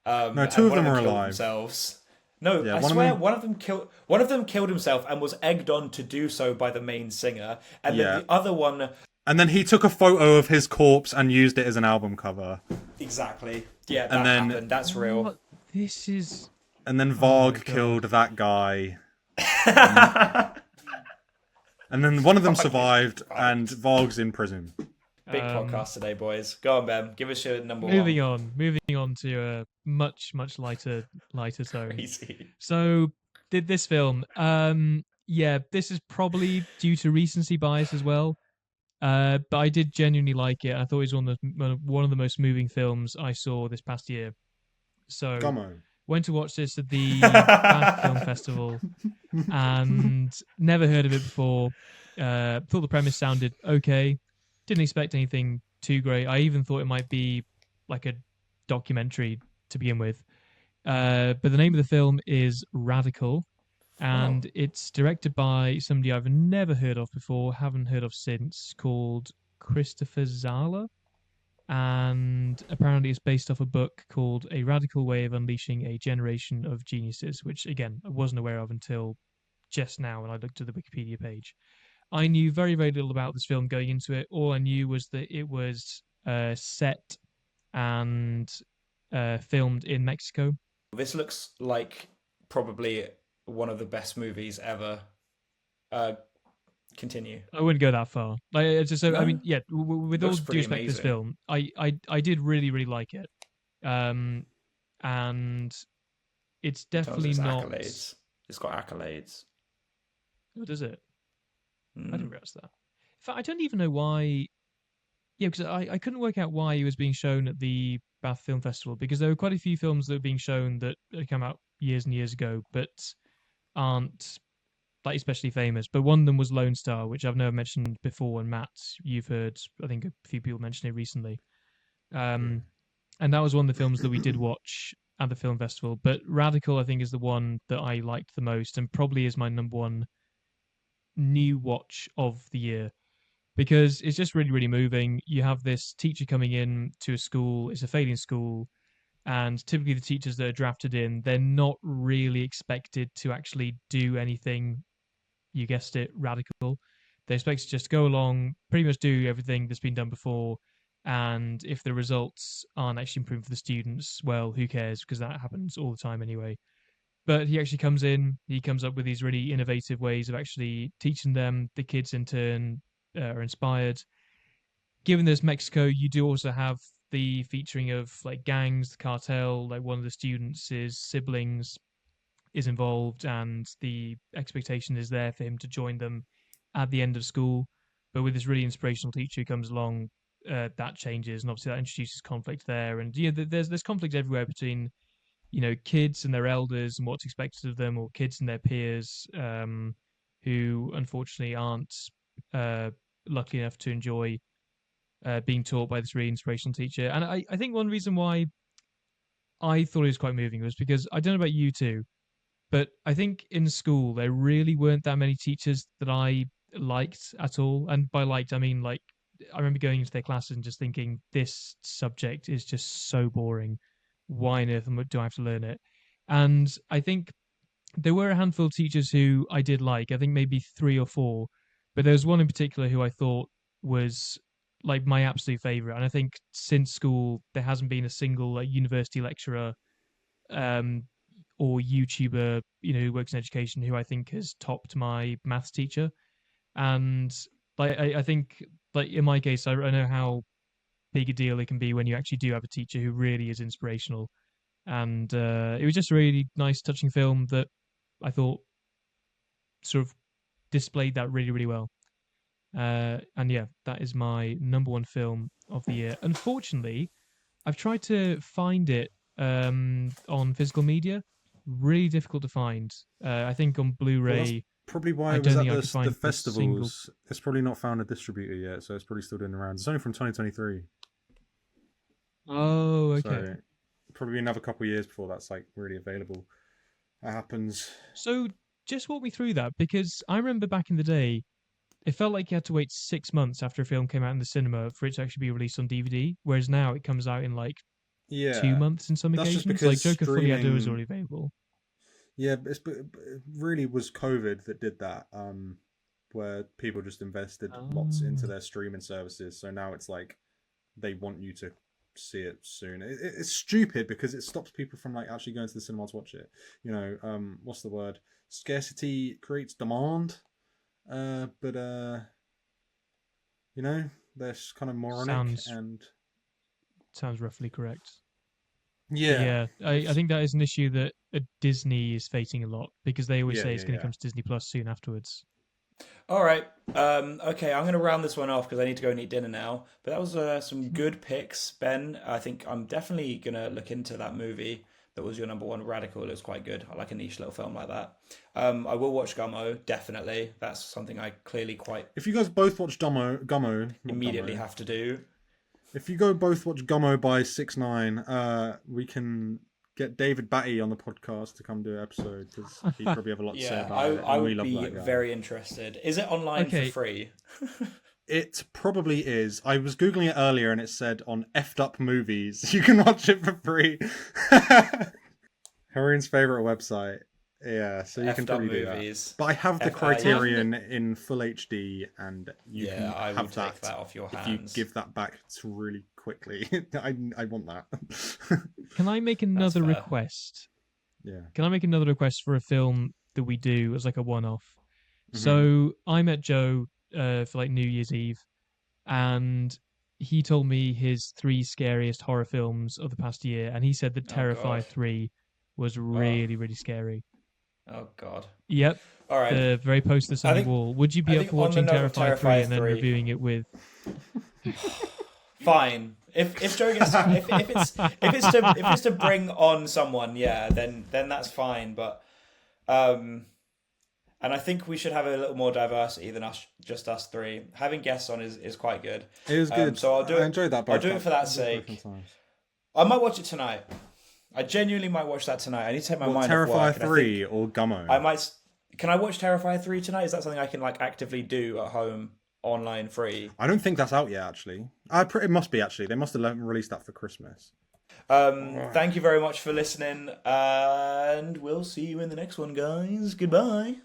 Speaker 3: No,
Speaker 2: And
Speaker 3: two of
Speaker 2: one
Speaker 3: them are
Speaker 2: killed
Speaker 3: alive.
Speaker 2: Themselves. No,
Speaker 3: Yeah,
Speaker 2: I
Speaker 3: one of
Speaker 2: swear
Speaker 3: them-
Speaker 2: one of them killed himself and was egged on to do so by the main singer, and
Speaker 3: Yeah.
Speaker 2: then the other one
Speaker 3: And then he took a photo of his corpse and used it as an album cover.
Speaker 2: exactly. Yeah, that
Speaker 3: And then-
Speaker 2: happened. That's real.
Speaker 1: What? This is
Speaker 3: And then
Speaker 1: my
Speaker 3: Varg
Speaker 1: God.
Speaker 3: killed that guy. And then one of them survived, and Varg's in prison.
Speaker 2: Big podcast today, boys. Go on, Ben. Give us your number one.
Speaker 1: moving on to a much lighter tone.
Speaker 2: Crazy.
Speaker 1: So did this film. Yeah, this is probably due to recency bias as well. But I did genuinely like it. I thought it was one of the most moving films I saw this past year. So
Speaker 3: Come on.
Speaker 1: went to watch this at the Bath Film Festival and never heard of it before. Thought the premise sounded okay. Didn't expect anything too great. I even thought it might be like a documentary to begin with. But the name of the film is Radical, and it's directed by somebody I've never heard of before, haven't heard of since, called Christopher Zahler. And apparently it's based off a book called A Radical Way of Unleashing a Generation of Geniuses, which, again, I wasn't aware of until just now when I looked at the Wikipedia page. I knew very, very little about this film going into it. All I knew was that it was set and filmed in Mexico.
Speaker 2: This looks like probably one of the best movies ever. Continue.
Speaker 1: I wouldn't go that far. Like, it's just, I
Speaker 2: No?
Speaker 1: mean, yeah. With all
Speaker 2: Looks
Speaker 1: due
Speaker 2: pretty
Speaker 1: respect to this
Speaker 2: amazing.
Speaker 1: film, I did really, really like it. And it's definitely
Speaker 2: It's
Speaker 1: not.
Speaker 2: accolades. It's got accolades.
Speaker 1: What is it? I
Speaker 2: Mm.
Speaker 1: didn't realize that. In fact, I don't even know why. Yeah, because I couldn't work out why he was being shown at the Bath Film Festival, because there were quite a few films that were being shown that had come out years and years ago, but aren't like especially famous. But one of them was Lone Star, which I've never mentioned before, and Matt, you've heard, I think, a few people mention it recently. And that was one of the films that we did watch at the film festival. But Radical, I think, is the one that I liked the most, and probably is my number one new watch of the year, because it's just really, really moving. You have this teacher coming in to a school, it's a failing school, and typically the teachers that are drafted in, they're not really expected to actually do anything, you guessed it, radical. They're expected to just go along, pretty much do everything that's been done before, and if the results aren't actually improving for the students, well, who cares, because that happens all the time anyway. But he actually comes in, he comes up with these really innovative ways of actually teaching them. The kids in turn are inspired. Given there's Mexico, you do also have the featuring of like gangs, the cartel, like one of the students' siblings is involved, and the expectation is there for him to join them at the end of school. But with this really inspirational teacher who comes along, that changes, and obviously that introduces conflict there. And yeah, there's conflict everywhere between kids and their elders and what's expected of them, or kids and their peers, who unfortunately aren't lucky enough to enjoy being taught by this really inspirational teacher. And I think one reason why I thought it was quite moving was because, I don't know about you two, but I think in school there really weren't that many teachers that I liked at all. And by liked, I mean like I remember going into their classes and just thinking, this subject is just so boring. Why on earth do I have to learn it? And I think there were a handful of teachers who I did like. I think maybe 3 or 4, but there was one in particular who I thought was like my absolute favorite. And I think since school there hasn't been a single like university lecturer um or YouTuber, who works in education who I think has topped my maths teacher. And like I think like in my case, I know how big a deal it can be when you actually do have a teacher who really is inspirational. And it was just a really nice, touching film that I thought sort of displayed that really, really well. And yeah, that is my number one film of the year. Unfortunately, I've tried to find it on physical media. Really difficult to find. I think on
Speaker 3: Well, that's
Speaker 1: Blu-ray,
Speaker 3: probably why
Speaker 1: I
Speaker 3: it was
Speaker 1: don't
Speaker 3: at
Speaker 1: think I could
Speaker 3: the
Speaker 1: find a single.
Speaker 3: festivals. It's probably not found a distributor yet, so it's probably still doing the rounds. It's only from 2023,
Speaker 1: Oh, okay.
Speaker 3: so probably another couple of years before that's like really available. That happens.
Speaker 1: So just walk me through that because I remember back in the day, it felt like you had to wait 6 months after a film came out in the cinema for it to actually be released on DVD, whereas now it comes out in like
Speaker 3: Yeah,
Speaker 1: 2 months in some
Speaker 3: that's just
Speaker 1: occasions. Like
Speaker 3: because
Speaker 1: Joker Fully Edo is
Speaker 3: streaming.
Speaker 1: already available.
Speaker 3: Yeah, but it really was COVID that did that. Where people just invested lots into
Speaker 1: Oh,
Speaker 3: their streaming services, so now it's like they want you to see it soon. It's stupid because it stops people from like actually going to the cinema to watch it. What's the word? Scarcity creates demand. But they're kind of moronic
Speaker 1: sounds
Speaker 3: and
Speaker 1: sounds roughly correct. But
Speaker 3: yeah,
Speaker 1: yeah, I
Speaker 3: it's
Speaker 1: think that is an issue that Disney is facing a lot because they always
Speaker 3: yeah,
Speaker 1: say
Speaker 3: yeah,
Speaker 1: it's going to
Speaker 3: yeah.
Speaker 1: come to Disney Plus soon afterwards.
Speaker 2: All right. Okay, I'm going to round this one off because I need to go and eat dinner now. But that was some good picks, Ben. I think I'm definitely going to look into that movie that was your number one, Radical. It was quite good. I like a niche little film like that. I will watch Gummo, definitely. That's something I clearly quite
Speaker 3: If you guys both watch Gummo, not
Speaker 2: immediately
Speaker 3: Gummo.
Speaker 2: have to do.
Speaker 3: If you go both watch Gummo by 6ix9ine, we can get David Batty on the podcast to come do an episode because he'd probably have a lot to say
Speaker 2: Yeah,
Speaker 3: about it,
Speaker 2: I
Speaker 3: and we
Speaker 2: would
Speaker 3: love
Speaker 2: be
Speaker 3: that guy.
Speaker 2: very interested. Is it online for
Speaker 1: Okay,
Speaker 2: free?
Speaker 3: It probably is. I was googling it earlier, and it said on effed up movies you can watch it for free. Haroon's favorite website. Yeah, so you can
Speaker 2: Effed up
Speaker 3: probably do that.
Speaker 2: movies.
Speaker 3: But I have the
Speaker 2: Yeah.
Speaker 3: Criterion in full HD, and you
Speaker 2: Yeah,
Speaker 3: can
Speaker 2: I will
Speaker 3: have
Speaker 2: take
Speaker 3: that
Speaker 2: that off your
Speaker 3: if you
Speaker 2: hands.
Speaker 3: give that back really quickly. I want that.
Speaker 1: can I make
Speaker 2: That's
Speaker 1: another
Speaker 2: fair.
Speaker 1: request?
Speaker 3: Yeah.
Speaker 1: Can I make another request for a film that we do as like a one-off?
Speaker 3: Mhm.
Speaker 1: So I met Joe for like New Year's Eve, and he told me his three scariest horror films of the past year, and he said that
Speaker 2: Oh
Speaker 1: Terrifier
Speaker 2: god.
Speaker 1: 3 was
Speaker 2: Oh,
Speaker 1: really, really scary.
Speaker 2: oh god.
Speaker 1: Yep,
Speaker 2: All right.
Speaker 1: the very posters
Speaker 2: I
Speaker 1: on your
Speaker 2: think
Speaker 1: wall. Would you
Speaker 2: I
Speaker 1: be up
Speaker 2: think
Speaker 1: for
Speaker 2: on the
Speaker 1: watching
Speaker 2: note of
Speaker 1: Terrifier 3
Speaker 2: Terrifier
Speaker 1: and then
Speaker 2: 3,
Speaker 1: reviewing it with?
Speaker 2: fine. If Joe gets if it's to bring on someone, yeah, then that's fine. But and I think we should have a little more diversity than us three. Having guests on is quite good.
Speaker 3: It was good.
Speaker 2: So I'll do it.
Speaker 3: I enjoyed that.
Speaker 2: I'll do it for that sake. I might watch it tonight. I genuinely might watch that tonight. I need to take my mind off
Speaker 3: Terrifier
Speaker 2: work. and I
Speaker 3: 3
Speaker 2: think
Speaker 3: or Gummo?
Speaker 2: I might. Can I watch Terrifier 3 tonight? Is that something I can like actively do at home, online, free?
Speaker 3: I don't think that's out yet. Actually, it must be. Actually, they must have released that for Christmas.
Speaker 2: Thank you very much for listening, and we'll see you in the next one, guys. Goodbye.